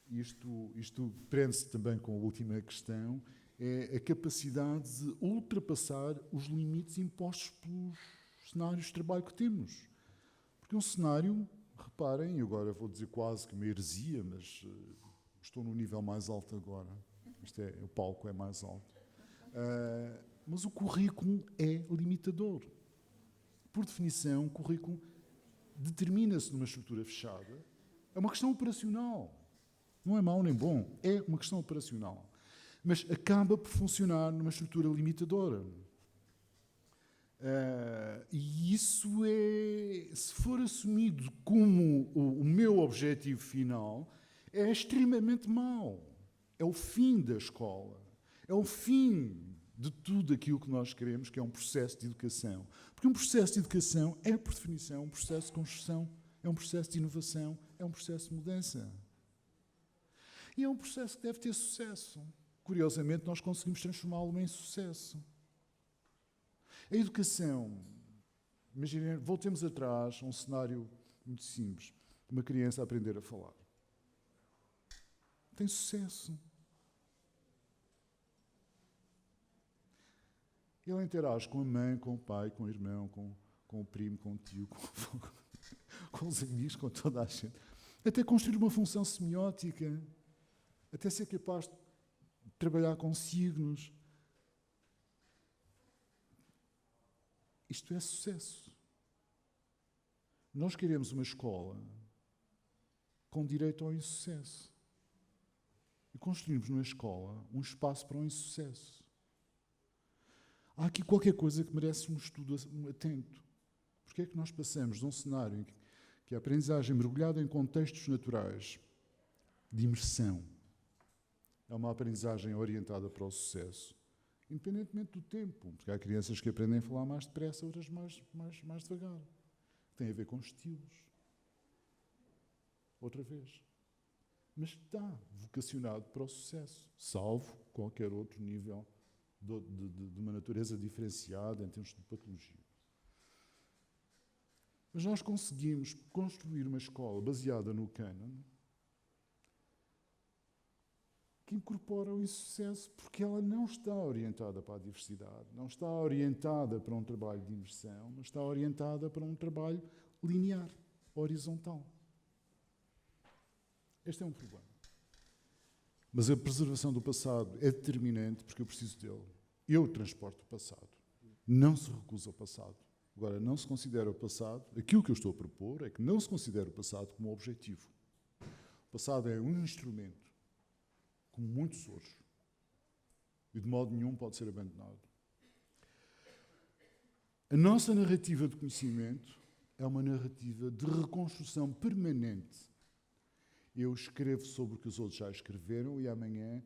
e isto prende-se também com a última questão, é a capacidade de ultrapassar os limites impostos pelos cenários de trabalho que temos. Porque um cenário, reparem, agora vou dizer quase que uma heresia, mas estou no nível mais alto agora. O palco é mais alto. Mas o currículo é limitador. Por definição, o currículo determina-se numa estrutura fechada. É uma questão operacional. Não é mau nem bom, é uma questão operacional. Mas acaba por funcionar numa estrutura limitadora. E isso se for assumido como o meu objetivo final, é extremamente mau. É o fim da escola. É o fim de tudo aquilo que nós queremos, que é um processo de educação. Porque um processo de educação é, por definição, um processo de construção, é um processo de inovação, é um processo de mudança. E é um processo que deve ter sucesso. Curiosamente, nós conseguimos transformá-lo em sucesso. A educação, imaginem, voltemos atrás a um cenário muito simples. Uma criança a aprender a falar. Tem sucesso. Ele interage com a mãe, com o pai, com o irmão, com o primo, com o tio, com os amigos, com toda a gente. Até construir uma função semiótica. Até ser capaz de trabalhar com signos. Isto é sucesso. Nós queremos uma escola com direito ao insucesso. E construímos numa escola um espaço para o insucesso. Há aqui qualquer coisa que merece um estudo atento. Porque é que nós passamos de um cenário em que a aprendizagem mergulhada em contextos naturais de imersão é uma aprendizagem orientada para o sucesso, independentemente do tempo, porque há crianças que aprendem a falar mais depressa, outras mais devagar. Tem a ver com estilos. Outra vez. Mas está vocacionado para o sucesso, salvo qualquer outro nível de uma natureza diferenciada em termos de patologia. Mas nós conseguimos construir uma escola baseada no cânon que incorpora o insucesso porque ela não está orientada para a diversidade, não está orientada para um trabalho de imersão, mas está orientada para um trabalho linear, horizontal. Este é um problema. Mas a preservação do passado é determinante porque eu preciso dele. Eu transporto o passado. Não se recusa o passado. Agora, não se considera o passado, aquilo que eu estou a propor é que não se considere o passado como objetivo. O passado é um instrumento, como muitos outros, e de modo nenhum pode ser abandonado. A nossa narrativa de conhecimento é uma narrativa de reconstrução permanente. Eu escrevo sobre o que os outros já escreveram e amanhã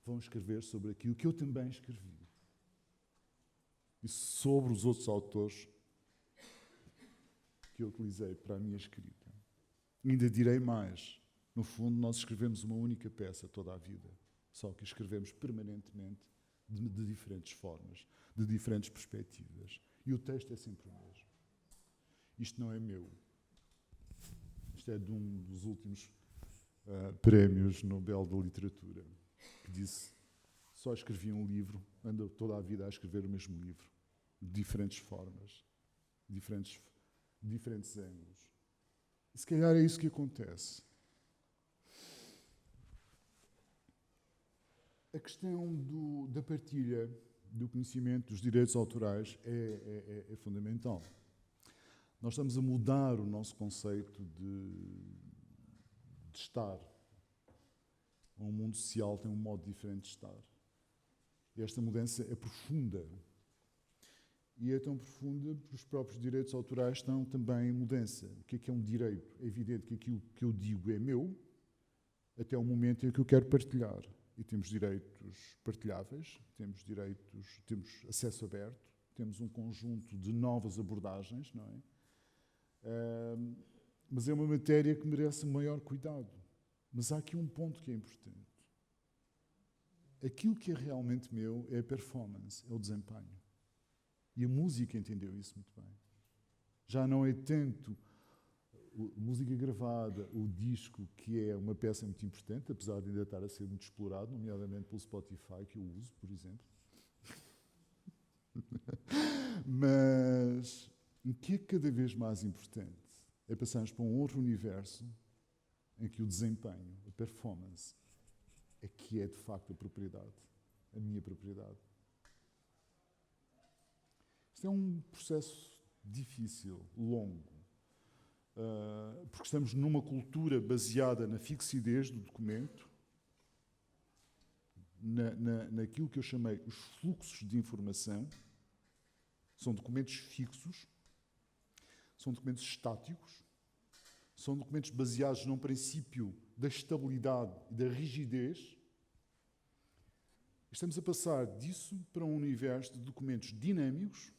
vão escrever sobre aquilo que eu também escrevi. E sobre os outros autores que eu utilizei para a minha escrita. Ainda direi mais. No fundo, nós escrevemos uma única peça toda a vida. Só que escrevemos permanentemente de diferentes formas, de diferentes perspectivas. E o texto é sempre o mesmo. Isto não é meu. Isto é de um dos últimos prémios Nobel da Literatura, que disse: só escrevi um livro, ando toda a vida a escrever o mesmo livro, de diferentes formas, diferentes ângulos. E se calhar é isso que acontece. A questão da partilha do conhecimento dos direitos autorais é fundamental. Nós estamos a mudar o nosso conceito de estar. Um mundo social tem um modo diferente de estar. E esta mudança é profunda. E é tão profunda que os próprios direitos autorais estão também em mudança. O que é um direito? É evidente que aquilo que eu digo é meu, até o momento em que eu quero partilhar. E temos direitos partilháveis, temos acesso aberto, temos um conjunto de novas abordagens, não é? Mas é uma matéria que merece maior cuidado. Mas há aqui um ponto que é importante. Aquilo que é realmente meu é a performance, é o desempenho. E a música entendeu isso muito bem. Já não é tanto a música gravada, o disco, que é uma peça muito importante, apesar de ainda estar a ser muito explorado, nomeadamente pelo Spotify, que eu uso, por exemplo. Mas o que é cada vez mais importante é passarmos para um outro universo em que o desempenho, a performance, é que é de facto a propriedade, a minha propriedade. Isto é um processo difícil, longo, porque estamos numa cultura baseada na fixidez do documento, naquilo que eu chamei os fluxos de informação. São documentos fixos, são documentos estáticos, são documentos baseados num princípio da estabilidade e da rigidez. Estamos a passar disso para um universo de documentos dinâmicos,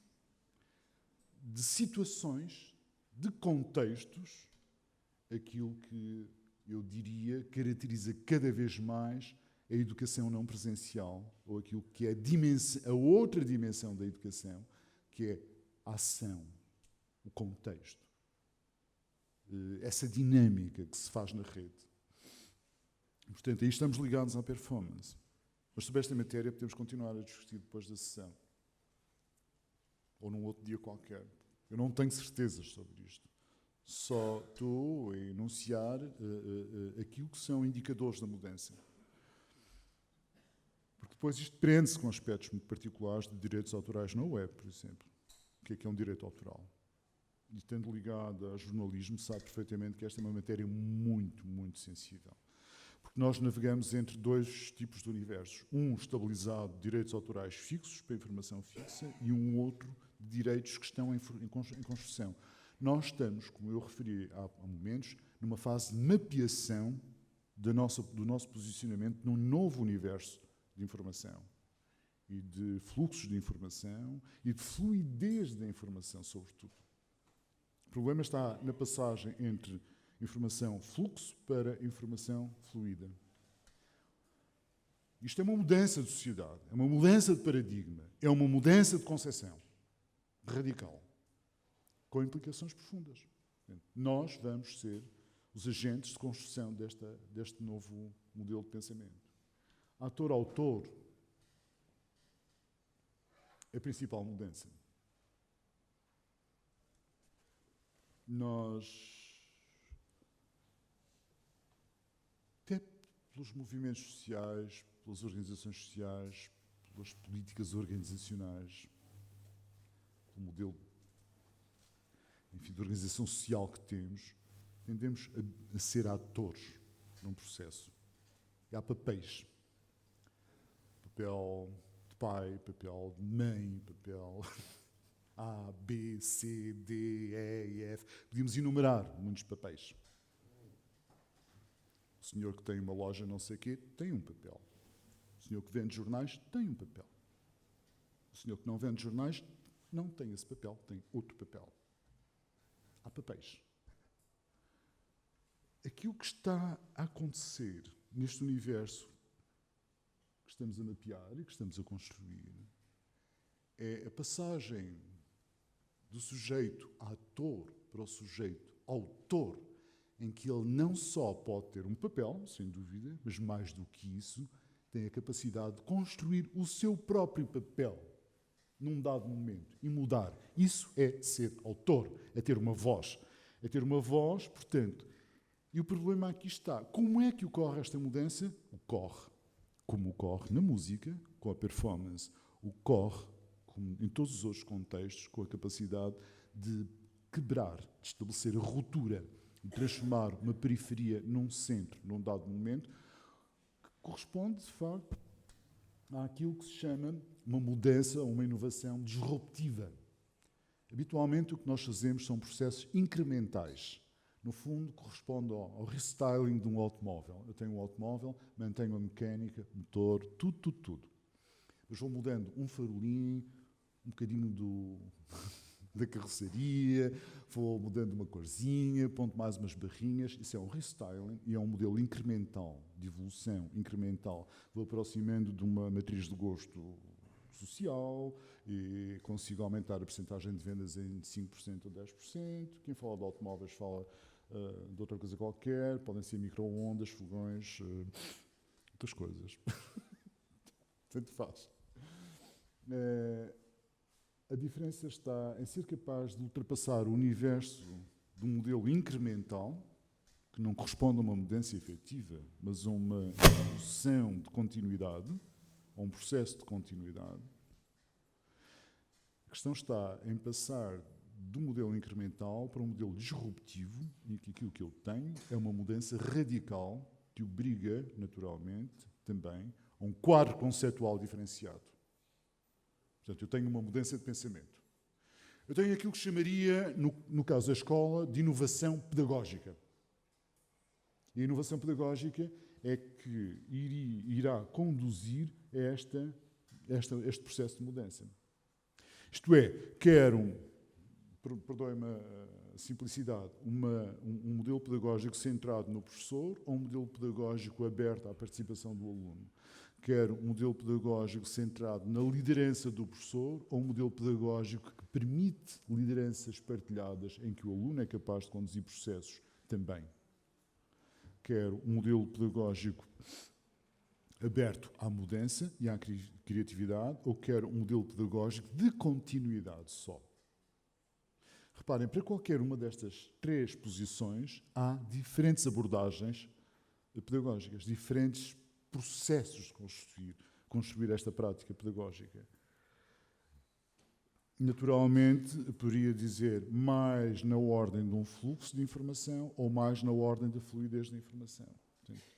de situações, de contextos, aquilo que eu diria caracteriza cada vez mais a educação não presencial, ou aquilo que é a outra dimensão da educação, que é a ação, o contexto, essa dinâmica que se faz na rede. Portanto, aí estamos ligados à performance. Mas sobre esta matéria podemos continuar a discutir depois da sessão. Ou num outro dia qualquer. Eu não tenho certezas sobre isto. Só estou a enunciar aquilo que são indicadores da mudança. Porque depois isto prende-se com aspectos muito particulares de direitos autorais na web, por exemplo. O que é um direito autoral? E estando ligado a jornalismo, sabe perfeitamente que esta é uma matéria muito, muito sensível. Porque nós navegamos entre dois tipos de universos. Um estabilizado de direitos autorais fixos, para informação fixa, e um outro de direitos que estão em construção. Nós estamos, como eu referi há momentos, numa fase de mapeação do nosso posicionamento num novo universo de informação e de fluxos de informação e de fluidez da informação, sobretudo. O problema está na passagem entre informação fluxo para informação fluida. Isto é uma mudança de sociedade, é uma mudança de paradigma, é uma mudança de concepção radical, com implicações profundas. Nós vamos ser os agentes de construção deste novo modelo de pensamento. Ator-autor é a principal mudança. Nós, até pelos movimentos sociais, pelas organizações sociais, pelas políticas organizacionais, pelo modelo, enfim, de organização social que tendemos a ser atores num processo. E há papéis. Papel de pai, papel de mãe, papel A, B, C, D, E, F. Podíamos enumerar muitos papéis. O senhor que tem uma loja não sei o quê tem um papel. O senhor que vende jornais tem um papel. O senhor que não vende jornais não tem esse papel, tem outro papel. Há papéis. Aquilo que está a acontecer neste universo que estamos a mapear e que estamos a construir é a passagem do sujeito ator para o sujeito autor, em que ele não só pode ter um papel, sem dúvida, mas mais do que isso, tem a capacidade de construir o seu próprio papel num dado momento e mudar. Isso é ser autor, é ter uma voz. É ter uma voz, portanto. E o problema aqui está. Como é que ocorre esta mudança? Ocorre como ocorre na música, com a performance. Ocorre, como em todos os outros contextos, com a capacidade de quebrar, de estabelecer a ruptura, de transformar uma periferia num centro, num dado momento, que corresponde, de facto, àquilo que se chama uma mudança ou uma inovação disruptiva. Habitualmente, o que nós fazemos são processos incrementais. No fundo, corresponde ao restyling de um automóvel. Eu tenho um automóvel, mantenho a mecânica, motor, tudo. Mas vou mudando um farolim, um bocadinho da carroceria, vou mudando uma corzinha, ponto mais umas barrinhas. Isso é um restyling e é um modelo incremental, de evolução incremental. Vou aproximando de uma matriz de gosto social e consigo aumentar a percentagem de vendas em 5% ou 10%. Quem fala de automóveis fala de outra coisa qualquer, podem ser micro-ondas, fogões, outras coisas. Tanto faz. A diferença está em ser capaz de ultrapassar o universo de um modelo incremental, que não corresponde a uma mudança efetiva, mas a uma evolução de continuidade, a um processo de continuidade. A questão está em passar do modelo incremental para um modelo disruptivo, em que aquilo que eu tenho é uma mudança radical que obriga, naturalmente, também, a um quadro conceptual diferenciado. Portanto, eu tenho uma mudança de pensamento. Eu tenho aquilo que chamaria, no caso da escola, de inovação pedagógica. E a inovação pedagógica é que irá conduzir a este processo de mudança. Isto é, quero, perdoem-me a simplicidade, um modelo pedagógico centrado no professor ou um modelo pedagógico aberto à participação do aluno? Quero um modelo pedagógico centrado na liderança do professor ou um modelo pedagógico que permite lideranças partilhadas em que o aluno é capaz de conduzir processos também? Quero um modelo pedagógico aberto à mudança e à criatividade ou quero um modelo pedagógico de continuidade só? Reparem, para qualquer uma destas três posições há diferentes abordagens pedagógicas, diferentes processos de construir esta prática pedagógica. Naturalmente, eu poderia dizer mais na ordem de um fluxo de informação ou mais na ordem da fluidez da informação. Portanto,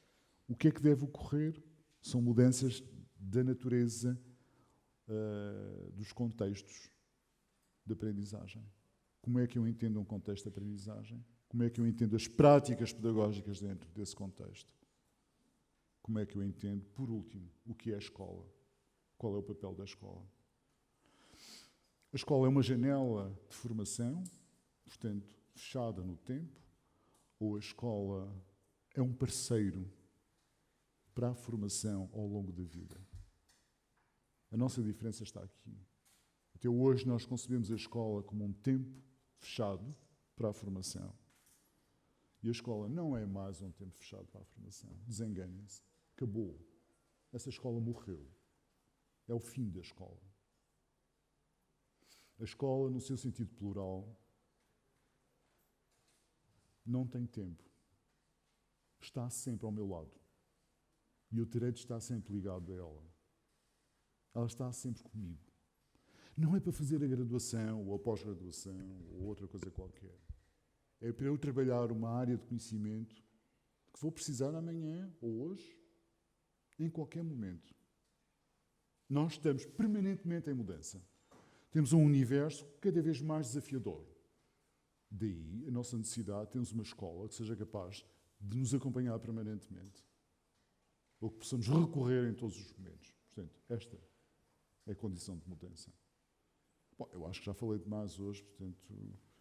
o que é que deve ocorrer? São mudanças da natureza dos contextos de aprendizagem. Como é que eu entendo um contexto de aprendizagem? Como é que eu entendo as práticas pedagógicas dentro desse contexto? Como é que eu entendo, por último, o que é a escola? Qual é o papel da escola? A escola é uma janela de formação, portanto, fechada no tempo, ou a escola é um parceiro para a formação ao longo da vida? A nossa diferença está aqui. Até hoje nós concebemos a escola como um tempo fechado para a formação. E a escola não é mais um tempo fechado para a formação. Desenganem-se. Acabou. essa escola morreu. É o fim da escola. A escola, no seu sentido plural, não tem tempo. Está sempre ao meu lado. E eu terei de estar sempre ligado a ela. Ela está sempre comigo. Não é para fazer a graduação ou a pós-graduação ou outra coisa qualquer. É para eu trabalhar uma área de conhecimento que vou precisar amanhã ou hoje, em qualquer momento. Nós estamos permanentemente em mudança. Temos um universo cada vez mais desafiador. Daí a nossa necessidade de termos uma escola que seja capaz de nos acompanhar permanentemente. Ou que possamos recorrer em todos os momentos. Portanto, esta é a condição de mudança. Bom, eu acho que já falei demais hoje, portanto,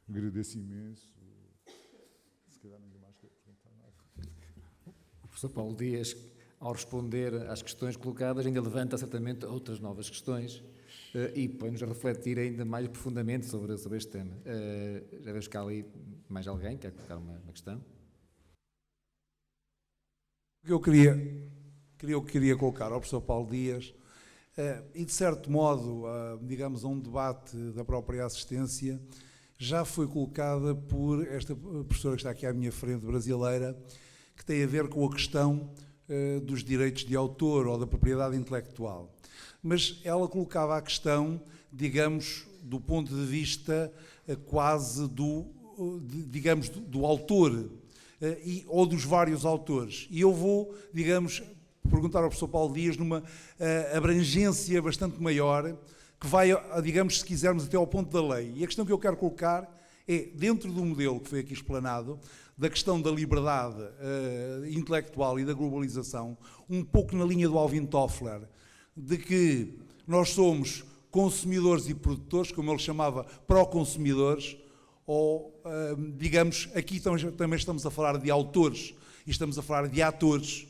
agradeço imenso. Se calhar ninguém mais quer perguntar nada. O professor Paulo Dias, ao responder às questões colocadas, ainda levanta certamente outras novas questões e põe-nos a refletir ainda mais profundamente sobre este tema. Já vejo que há ali mais alguém que quer colocar uma questão. O que eu queria colocar ao professor Paulo Dias, e de certo modo, digamos, a um debate da própria assistência, já foi colocada por esta professora que está aqui à minha frente, brasileira, que tem a ver com a questão dos direitos de autor ou da propriedade intelectual. Mas ela colocava a questão, digamos, do ponto de vista quase do autor, ou dos vários autores. E eu vou, digamos, perguntar ao professor Paulo Dias numa abrangência bastante maior, que vai, digamos, se quisermos, até ao ponto da lei. E a questão que eu quero colocar é, dentro do modelo que foi aqui explanado, da questão da liberdade intelectual e da globalização, um pouco na linha do Alvin Toffler, de que nós somos consumidores e produtores, como ele chamava, pró-consumidores, ou, digamos, aqui também estamos a falar de autores e estamos a falar de atores.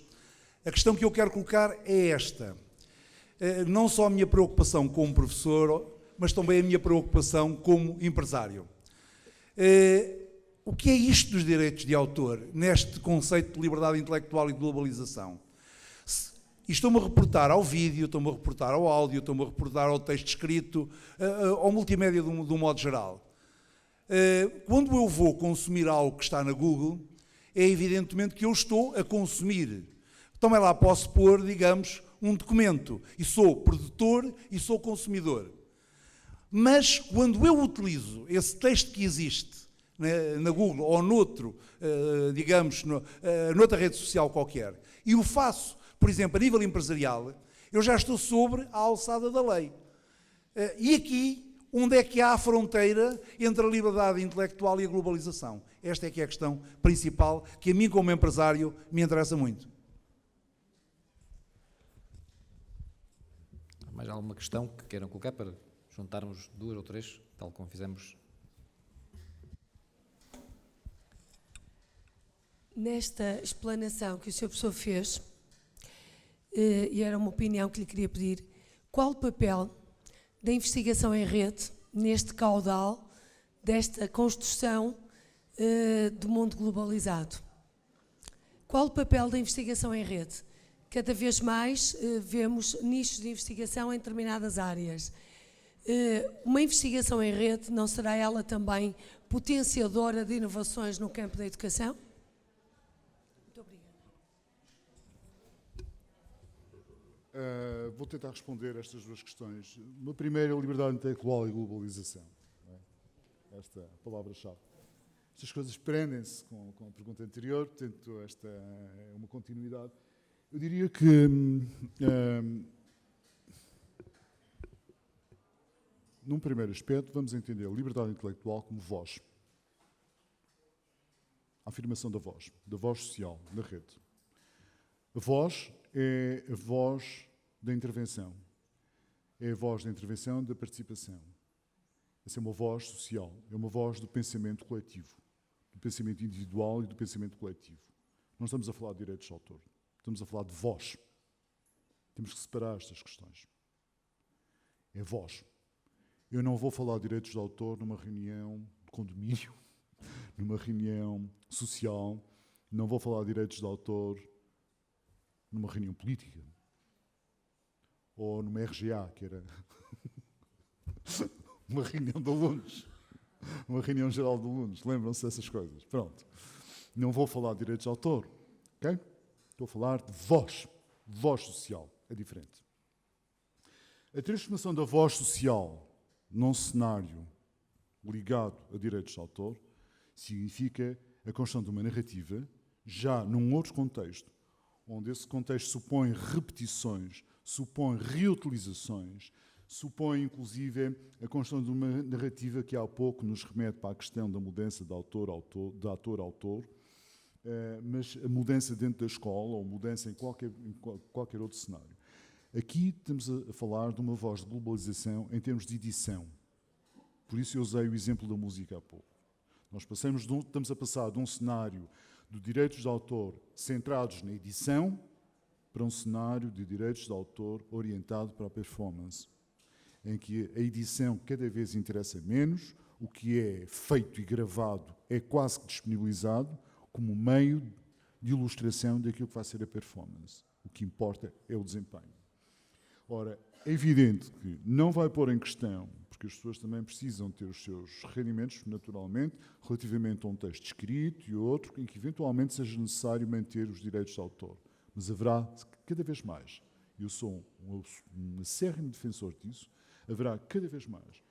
A questão que eu quero colocar é esta. Não só a minha preocupação como professor, mas também a minha preocupação como empresário. O que é isto dos direitos de autor, neste conceito de liberdade intelectual e de globalização? E estou-me a reportar ao vídeo, estou-me a reportar ao áudio, estou-me a reportar ao texto escrito, ao multimédia de um modo geral. Quando eu vou consumir algo que está na Google, é evidentemente que eu estou a consumir. Também lá posso pôr, digamos, um documento. E sou produtor e sou consumidor. Mas quando eu utilizo esse texto que existe na Google ou noutro, digamos, noutra rede social qualquer, e o faço, por exemplo, a nível empresarial, eu já estou sobre a alçada da lei. E aqui, onde é que há a fronteira entre a liberdade intelectual e a globalização? Esta é que é a questão principal que a mim, como empresário, me interessa muito. Mais alguma questão que queiram colocar para juntarmos duas ou três, tal como fizemos? Nesta explanação que o Sr. Professor fez, e era uma opinião que lhe queria pedir, qual o papel da investigação em rede neste caudal desta construção do mundo globalizado? Qual o papel da investigação em rede? Cada vez mais vemos nichos de investigação em determinadas áreas. Uma investigação em rede não será ela também potenciadora de inovações no campo da educação? Muito obrigada. Vou tentar responder a estas duas questões. Uma primeira, liberdade intelectual e globalização. Esta palavra-chave. Estas coisas prendem-se com a pergunta anterior, portanto, esta é uma continuidade. Eu diria que num primeiro aspecto, vamos entender a liberdade intelectual como voz. A afirmação da voz social, na rede. A voz é a voz da intervenção. É a voz da intervenção, da participação. Essa é uma voz social, é uma voz do pensamento coletivo, do pensamento individual e do pensamento coletivo. Não estamos a falar de direitos de autor. Estamos a falar de voz. Temos que separar estas questões. É voz. Eu não vou falar de direitos de autor numa reunião de condomínio, numa reunião social. Não vou falar de direitos de autor numa reunião política. ou numa RGA, que era uma reunião de alunos, uma reunião geral de alunos. Lembram-se dessas coisas? Pronto. Não vou falar de direitos de autor, ok? Estou a falar de voz social. É diferente. A transformação da voz social num cenário ligado a direitos de autor significa a construção de uma narrativa já num outro contexto, onde esse contexto supõe repetições, supõe reutilizações, supõe inclusive a construção de uma narrativa que há pouco nos remete para a questão da mudança de ator-autor, mas a mudança dentro da escola ou mudança em qualquer outro cenário. Aqui estamos a falar de uma voz de globalização em termos de edição. Por isso eu usei o exemplo da música há pouco. Nós estamos a passar de um cenário de direitos de autor centrados na edição para um cenário de direitos de autor orientado para a performance, em que a edição cada vez interessa menos, o que é feito e gravado é quase que disponibilizado como meio de ilustração daquilo que vai ser a performance. O que importa é o desempenho. Ora, é evidente que não vai pôr em questão, porque as pessoas também precisam ter os seus rendimentos, naturalmente, relativamente a um texto escrito e outro, em que eventualmente seja necessário manter os direitos de autor. Mas haverá, cada vez mais, e eu sou um acérrimo defensor disso, haverá cada vez mais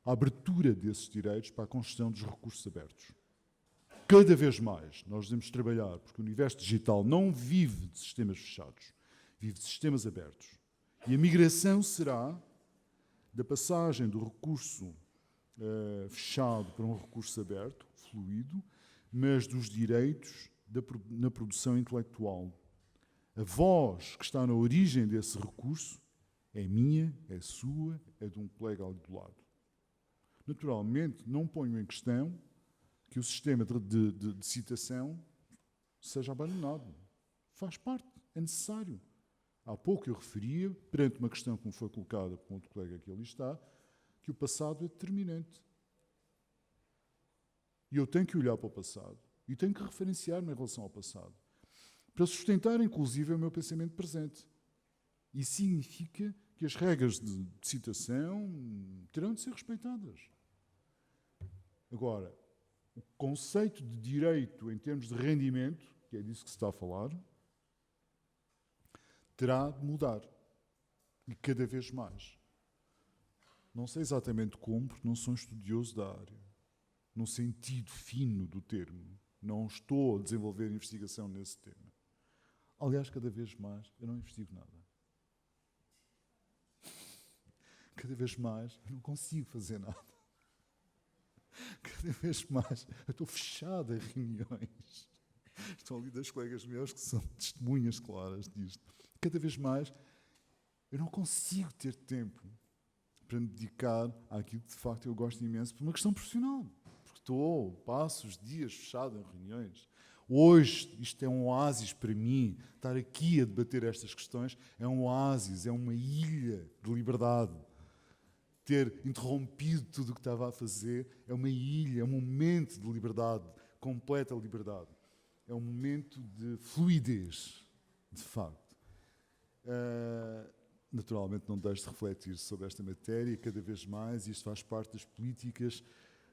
a abertura desses direitos para a construção dos recursos abertos. Cada vez mais nós devemos trabalhar, porque o universo digital não vive de sistemas fechados, vive de sistemas abertos. E a migração será da passagem do recurso fechado para um recurso aberto, fluido, mas dos direitos na produção intelectual. A voz que está na origem desse recurso é minha, é sua, é de um colega ali do lado. Naturalmente, não ponho em questão que o sistema de citação seja abandonado. Faz parte, é necessário. Há pouco eu referia, perante uma questão que me foi colocada por um outro colega que ali está, que o passado é determinante. E eu tenho que olhar para o passado e tenho que referenciar-me em relação ao passado, para sustentar, inclusive, o meu pensamento presente. E significa que as regras de citação terão de ser respeitadas. Agora, o conceito de direito em termos de rendimento, que é disso que se está a falar, terá de mudar. E cada vez mais. Não sei exatamente como, porque não sou um estudioso da área. No sentido fino do termo. Não estou a desenvolver investigação nesse tema. Aliás, cada vez mais eu não investigo nada. Cada vez mais eu não consigo fazer nada. Cada vez mais eu estou fechado a reuniões. Estão ali dois colegas meus que são testemunhas claras disto. Cada vez mais eu não consigo ter tempo para me dedicar àquilo que de facto eu gosto imenso por uma questão profissional. Porque passo os dias fechado em reuniões. Hoje isto é um oásis para mim. Estar aqui a debater estas questões é um oásis, é uma ilha de liberdade. Ter interrompido tudo o que estava a fazer é uma ilha, é um momento de liberdade, completa liberdade. É um momento de fluidez, de facto. Naturalmente não deixo de refletir sobre esta matéria cada vez mais. Isto faz parte das políticas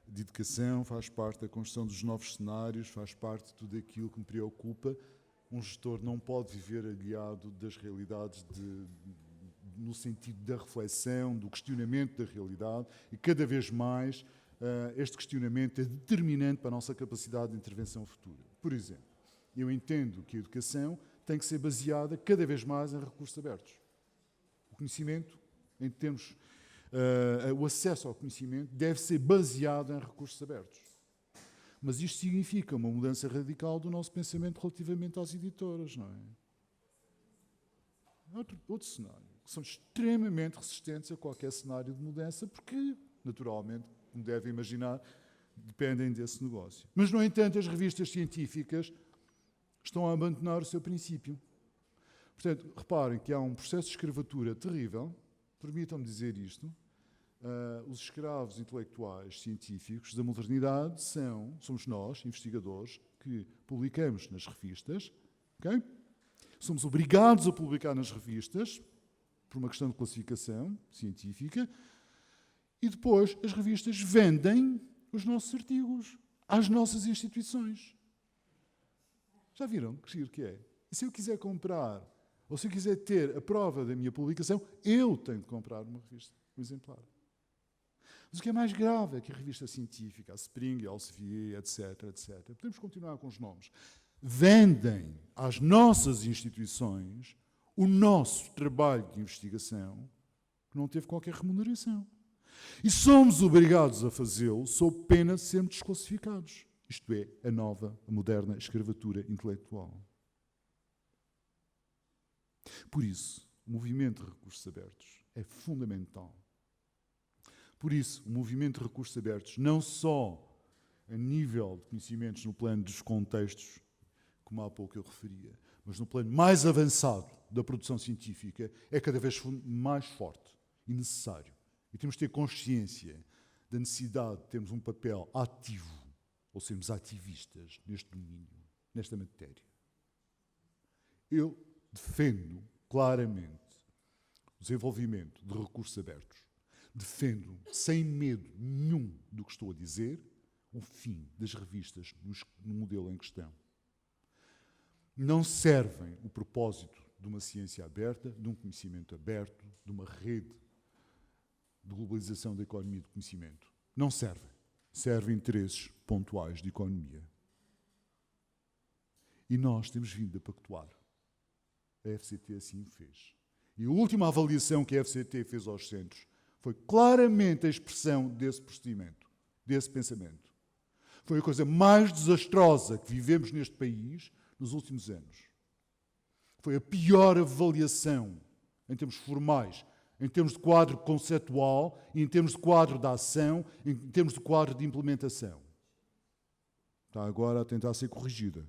de educação, faz parte da construção dos novos cenários, faz parte de tudo aquilo que me preocupa. Um gestor não pode viver aliado das realidades no sentido da reflexão, do questionamento da realidade, e cada vez mais este questionamento é determinante para a nossa capacidade de intervenção futura. Por exemplo, eu entendo que a educação tem que ser baseada cada vez mais em recursos abertos. O conhecimento, em termos, o acesso ao conhecimento deve ser baseado em recursos abertos. Mas isto significa uma mudança radical do nosso pensamento relativamente às editoras, não é? Outro cenário, que são extremamente resistentes a qualquer cenário de mudança, porque, naturalmente, como devem imaginar, dependem desse negócio. Mas, no entanto, as revistas científicas estão a abandonar o seu princípio. Portanto, reparem que há um processo de escravatura terrível, permitam-me dizer isto, os escravos intelectuais científicos da modernidade somos nós, investigadores, que publicamos nas revistas, okay? Somos obrigados a publicar nas revistas, por uma questão de classificação científica, e depois as revistas vendem os nossos artigos às nossas instituições. Já viram que giro que é? E se eu quiser comprar, ou se eu quiser ter a prova da minha publicação, eu tenho de comprar uma revista, um exemplar. Mas o que é mais grave é que a revista científica, a Spring, a Elsevier, etc., etc., podemos continuar com os nomes, vendem às nossas instituições o nosso trabalho de investigação que não teve qualquer remuneração. E somos obrigados a fazê-lo sob pena de sermos desclassificados. Isto é, a nova, a moderna escravatura intelectual. Por isso, o movimento de recursos abertos é fundamental. Por isso, o movimento de recursos abertos, não só a nível de conhecimentos no plano dos contextos, como há pouco eu referia, mas no plano mais avançado da produção científica, é cada vez mais forte e necessário. E temos de ter consciência da necessidade de termos um papel ativo, ou sermos ativistas neste domínio, nesta matéria. Eu defendo claramente o desenvolvimento de recursos abertos. Defendo, sem medo nenhum do que estou a dizer, o fim das revistas no modelo em questão. Não servem o propósito de uma ciência aberta, de um conhecimento aberto, de uma rede de globalização da economia de conhecimento. Não servem. Servem interesses pontuais de economia. E nós temos vindo a pactuar. A FCT assim fez. E a última avaliação que a FCT fez aos centros foi claramente a expressão desse procedimento, desse pensamento. Foi a coisa mais desastrosa que vivemos neste país nos últimos anos. Foi a pior avaliação em termos formais, em termos de quadro conceptual, em termos de quadro de ação, em termos de quadro de implementação. Está agora a tentar ser corrigida.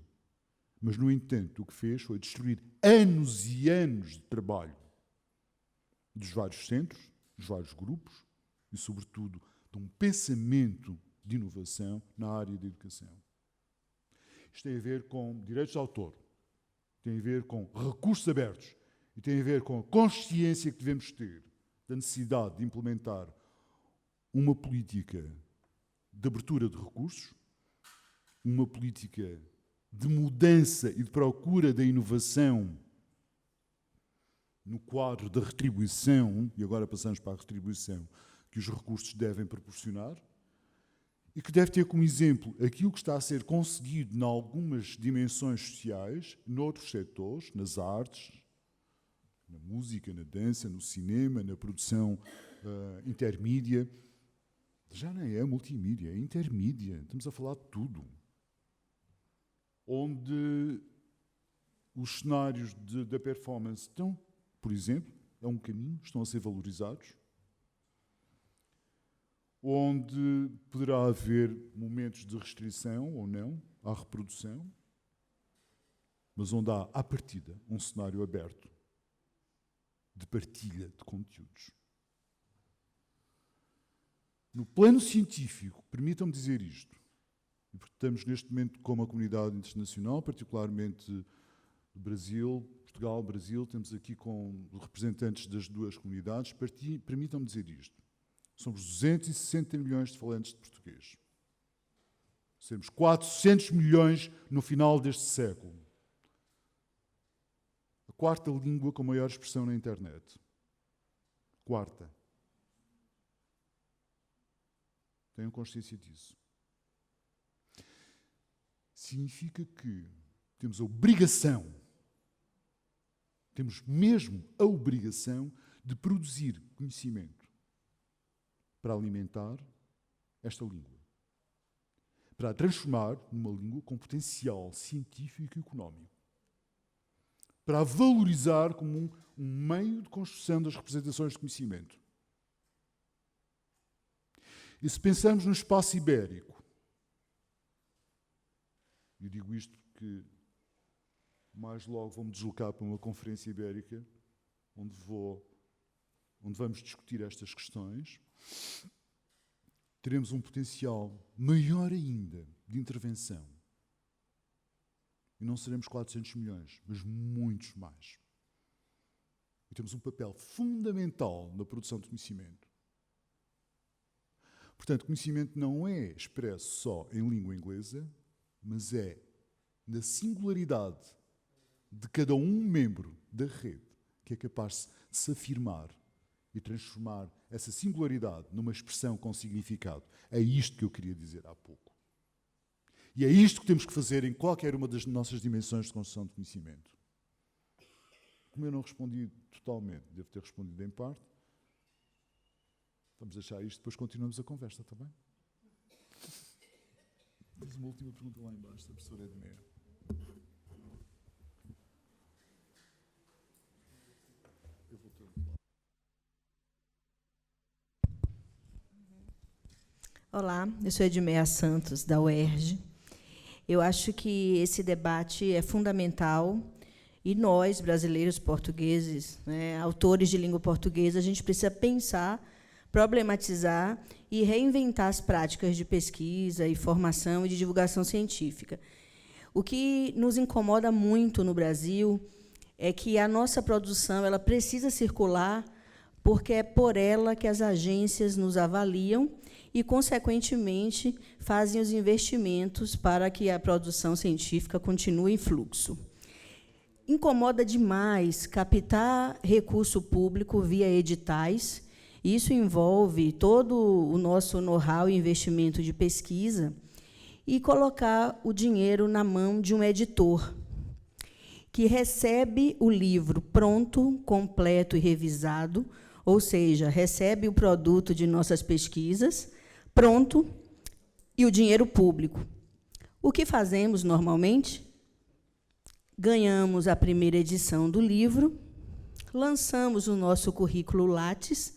Mas, no entanto, o que fez foi destruir anos e anos de trabalho dos vários centros, dos vários grupos e, sobretudo, de um pensamento de inovação na área da educação. Isto tem a ver com direitos de autor, tem a ver com recursos abertos e tem a ver com a consciência que devemos ter da necessidade de implementar uma política de abertura de recursos, uma política de mudança e de procura da inovação no quadro da retribuição, e agora passamos para a retribuição que os recursos devem proporcionar, e que deve ter como exemplo aquilo que está a ser conseguido em algumas dimensões sociais, noutros setores, nas artes, na música, na dança, no cinema, na produção intermídia. Já nem é multimídia, é intermídia. Estamos a falar de tudo. Onde os cenários da performance estão, por exemplo, é um caminho, estão a ser valorizados. Onde poderá haver momentos de restrição ou não à reprodução, mas onde há, à partida, um cenário aberto de partilha de conteúdos. No plano científico, permitam-me dizer isto, e porque estamos neste momento com uma comunidade internacional, particularmente do Brasil, Portugal, Brasil, temos aqui com representantes das duas comunidades, permitam-me dizer isto. Somos 260 milhões de falantes de português. Seremos 400 milhões no final deste século. A quarta língua com maior expressão na internet. Quarta. Tenham consciência disso. Significa que temos a obrigação, temos mesmo a obrigação de produzir conhecimento para alimentar esta língua, para a transformar numa língua com potencial científico e económico, para a valorizar como um meio de construção das representações de conhecimento. E se pensarmos no espaço ibérico, eu digo isto porque mais logo vou-me deslocar para uma conferência ibérica, onde vamos discutir estas questões, teremos um potencial maior ainda de intervenção. E não seremos 400 milhões, mas muitos mais. E temos um papel fundamental na produção de conhecimento. Portanto, conhecimento não é expresso só em língua inglesa, mas é na singularidade de cada um membro da rede que é capaz de se afirmar e transformar essa singularidade numa expressão com significado. É isto que eu queria dizer há pouco. E é isto que temos que fazer em qualquer uma das nossas dimensões de construção de conhecimento. Como eu não respondi totalmente, devo ter respondido em parte, vamos deixar isto, depois continuamos a conversa, está bem? Tens uma última pergunta lá embaixo, da professora Edmeia. Olá, eu sou Edmeia Santos, da UERJ. Eu acho que esse debate é fundamental e nós, brasileiros portugueses, né, autores de língua portuguesa, a gente precisa pensar, problematizar e reinventar as práticas de pesquisa e formação e de divulgação científica. O que nos incomoda muito no Brasil é que a nossa produção ela precisa circular porque é por ela que as agências nos avaliam e, consequentemente, fazem os investimentos para que a produção científica continue em fluxo. Incomoda demais captar recurso público via editais. Isso envolve todo o nosso know-how e investimento de pesquisa e colocar o dinheiro na mão de um editor que recebe o livro pronto, completo e revisado, ou seja, recebe o produto de nossas pesquisas pronto e o dinheiro público. O que fazemos normalmente? Ganhamos a primeira edição do livro, lançamos o nosso currículo Lattes,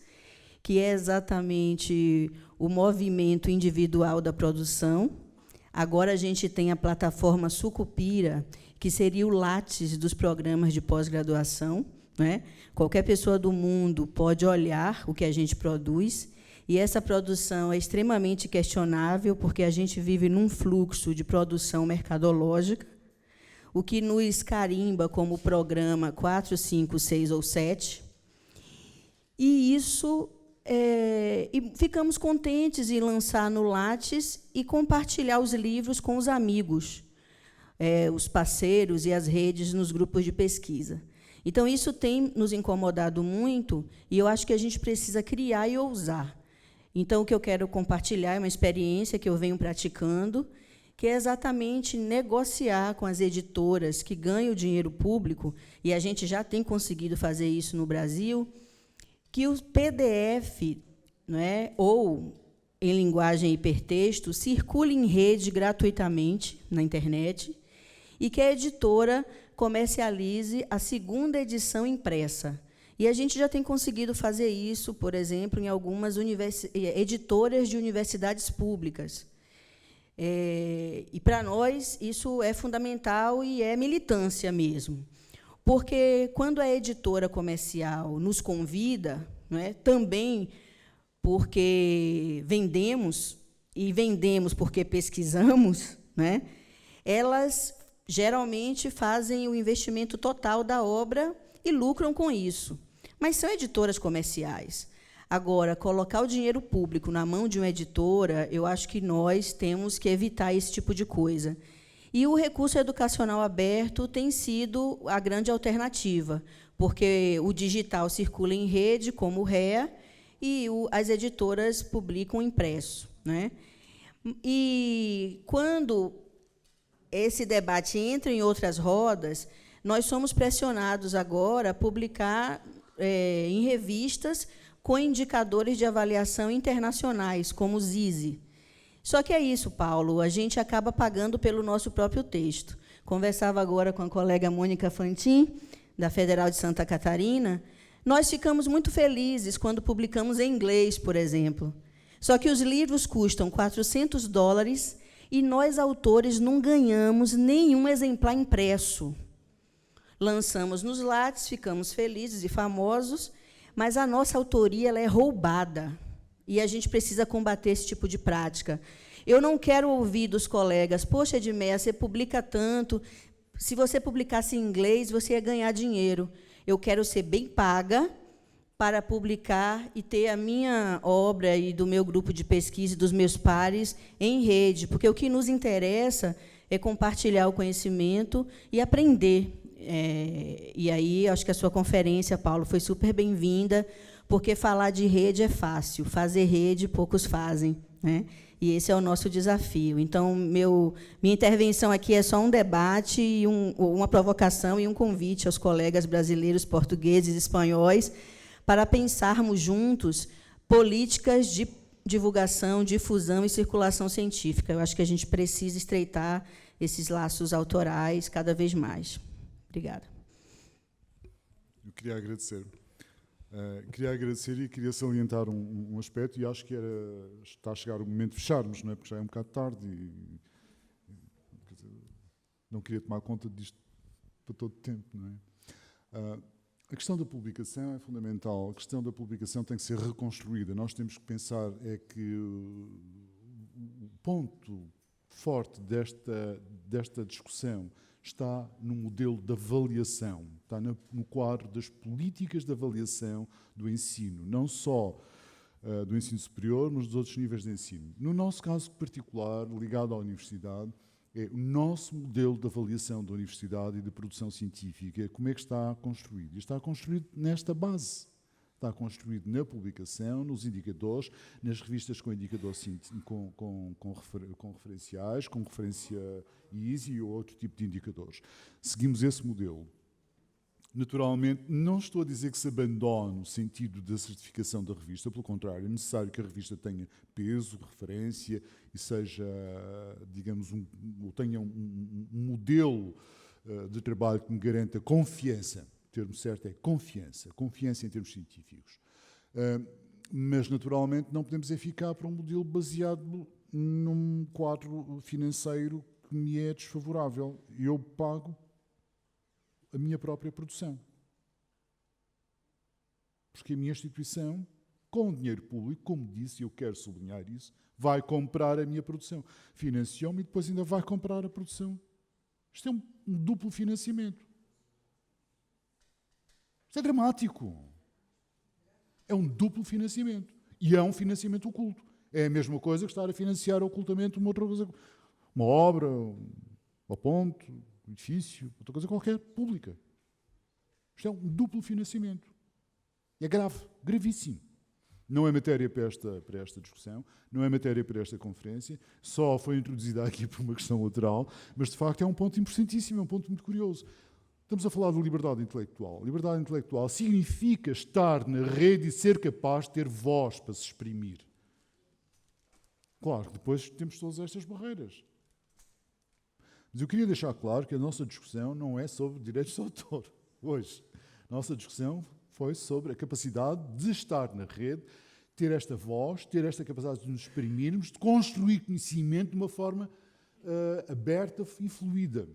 que é exatamente o movimento individual da produção. Agora a gente tem a plataforma Sucupira, que seria o Lattes dos programas de pós-graduação, né? Qualquer pessoa do mundo pode olhar o que a gente produz, e essa produção é extremamente questionável, porque a gente vive num fluxo de produção mercadológica, o que nos carimba como programa 4, 5, 6 ou 7. E isso e ficamos contentes em lançar no Lattes e compartilhar os livros com os amigos, os parceiros e as redes nos grupos de pesquisa. Então, isso tem nos incomodado muito, e eu acho que a gente precisa criar e ousar. Então, o que eu quero compartilhar é uma experiência que eu venho praticando, que é exatamente negociar com as editoras que ganham dinheiro público, e a gente já tem conseguido fazer isso no Brasil, que o PDF, não é, ou em linguagem hipertexto, circule em rede gratuitamente na internet e que a editora comercialize a segunda edição impressa. E a gente já tem conseguido fazer isso, por exemplo, em algumas editoras de universidades públicas. E, para nós, isso é fundamental e é militância mesmo. Porque, quando a editora comercial nos convida, não é, também porque vendemos, e vendemos porque pesquisamos, né, elas geralmente fazem o investimento total da obra e lucram com isso. Mas são editoras comerciais. Agora, colocar o dinheiro público na mão de uma editora, eu acho que nós temos que evitar esse tipo de coisa. E o recurso educacional aberto tem sido a grande alternativa, porque o digital circula em rede, como o REA, e as editoras publicam impresso, né? E, quando esse debate entra em outras rodas, nós somos pressionados agora a publicar em revistas com indicadores de avaliação internacionais, como o ZISE. Só que é isso, Paulo, a gente acaba pagando pelo nosso próprio texto. Conversava agora com a colega Mônica Fantin, da Federal de Santa Catarina. Nós ficamos muito felizes quando publicamos em inglês, por exemplo. Só que os livros custam $400 e nós, autores, não ganhamos nenhum exemplar impresso. Lançamos nos Lattes, ficamos felizes e famosos, mas a nossa autoria ela é roubada. E a gente precisa combater esse tipo de prática. Eu não quero ouvir dos colegas, poxa, Edmeia, você publica tanto, se você publicasse em inglês, você ia ganhar dinheiro. eu quero ser bem paga para publicar e ter a minha obra e do meu grupo de pesquisa e dos meus pares em rede, porque o que nos interessa é compartilhar o conhecimento e aprender. E aí, acho que a sua conferência, Paulo, foi super bem-vinda, porque falar de rede é fácil, fazer rede poucos fazem, né? E esse é o nosso desafio. Então, minha intervenção aqui é só um debate, e uma provocação e um convite aos colegas brasileiros, portugueses, espanhóis, para pensarmos juntos políticas de divulgação, difusão e circulação científica. Eu acho que a gente precisa estreitar esses laços autorais cada vez mais. Obrigada. Eu queria agradecer. E queria salientar um aspecto, e acho que está a chegar o momento de fecharmos, não é? Porque já é um bocado tarde e quer dizer, não queria tomar conta disto para todo o tempo, não é? A questão da publicação é fundamental. A questão da publicação tem que ser reconstruída. Nós temos que pensar que o ponto forte desta discussão está no modelo de avaliação, está no quadro das políticas de avaliação do ensino, não só do ensino superior, mas dos outros níveis de ensino. No nosso caso particular, ligado à universidade, é o nosso modelo de avaliação da universidade e de produção científica. Como é que está construído? E está construído nesta base. Está construído na publicação, nos indicadores, nas revistas com indicadores com referenciais, com referência ISI ou outro tipo de indicadores. Seguimos esse modelo. Naturalmente, não estou a dizer que se abandone o sentido da certificação da revista, pelo contrário, é necessário que a revista tenha peso, referência e seja, digamos, tenha um modelo de trabalho que me garanta confiança. O termo certo é confiança em termos científicos. Mas, naturalmente, não podemos ficar para um modelo baseado num quadro financeiro que me é desfavorável. Eu pago a minha própria produção. Porque a minha instituição, com dinheiro público, como disse, e eu quero sublinhar isso, vai comprar a minha produção. Financiou-me e depois ainda vai comprar a produção. Isto é um duplo financiamento. Isto é dramático. É um duplo financiamento. E é um financiamento oculto. É a mesma coisa que estar a financiar ocultamente uma outra coisa, uma obra, uma ponte, um edifício, outra coisa qualquer, pública. Isto é um duplo financiamento. É grave, gravíssimo. Não é matéria para esta discussão, não é matéria para esta conferência, só foi introduzida aqui por uma questão lateral, mas de facto é um ponto importantíssimo, é um ponto muito curioso. Estamos a falar de liberdade intelectual. Liberdade intelectual significa estar na rede e ser capaz de ter voz para se exprimir. Claro, depois temos todas estas barreiras. Mas eu queria deixar claro que a nossa discussão não é sobre direitos de autor, hoje. A nossa discussão foi sobre a capacidade de estar na rede, ter esta voz, ter esta capacidade de nos exprimirmos, de construir conhecimento de uma forma aberta e fluida.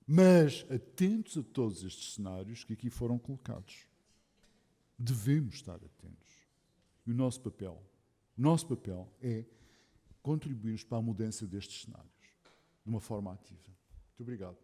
Mas atentos a todos estes cenários que aqui foram colocados. Devemos estar atentos. E o nosso papel é contribuirmos para a mudança destes cenários, de uma forma ativa. Muito obrigado.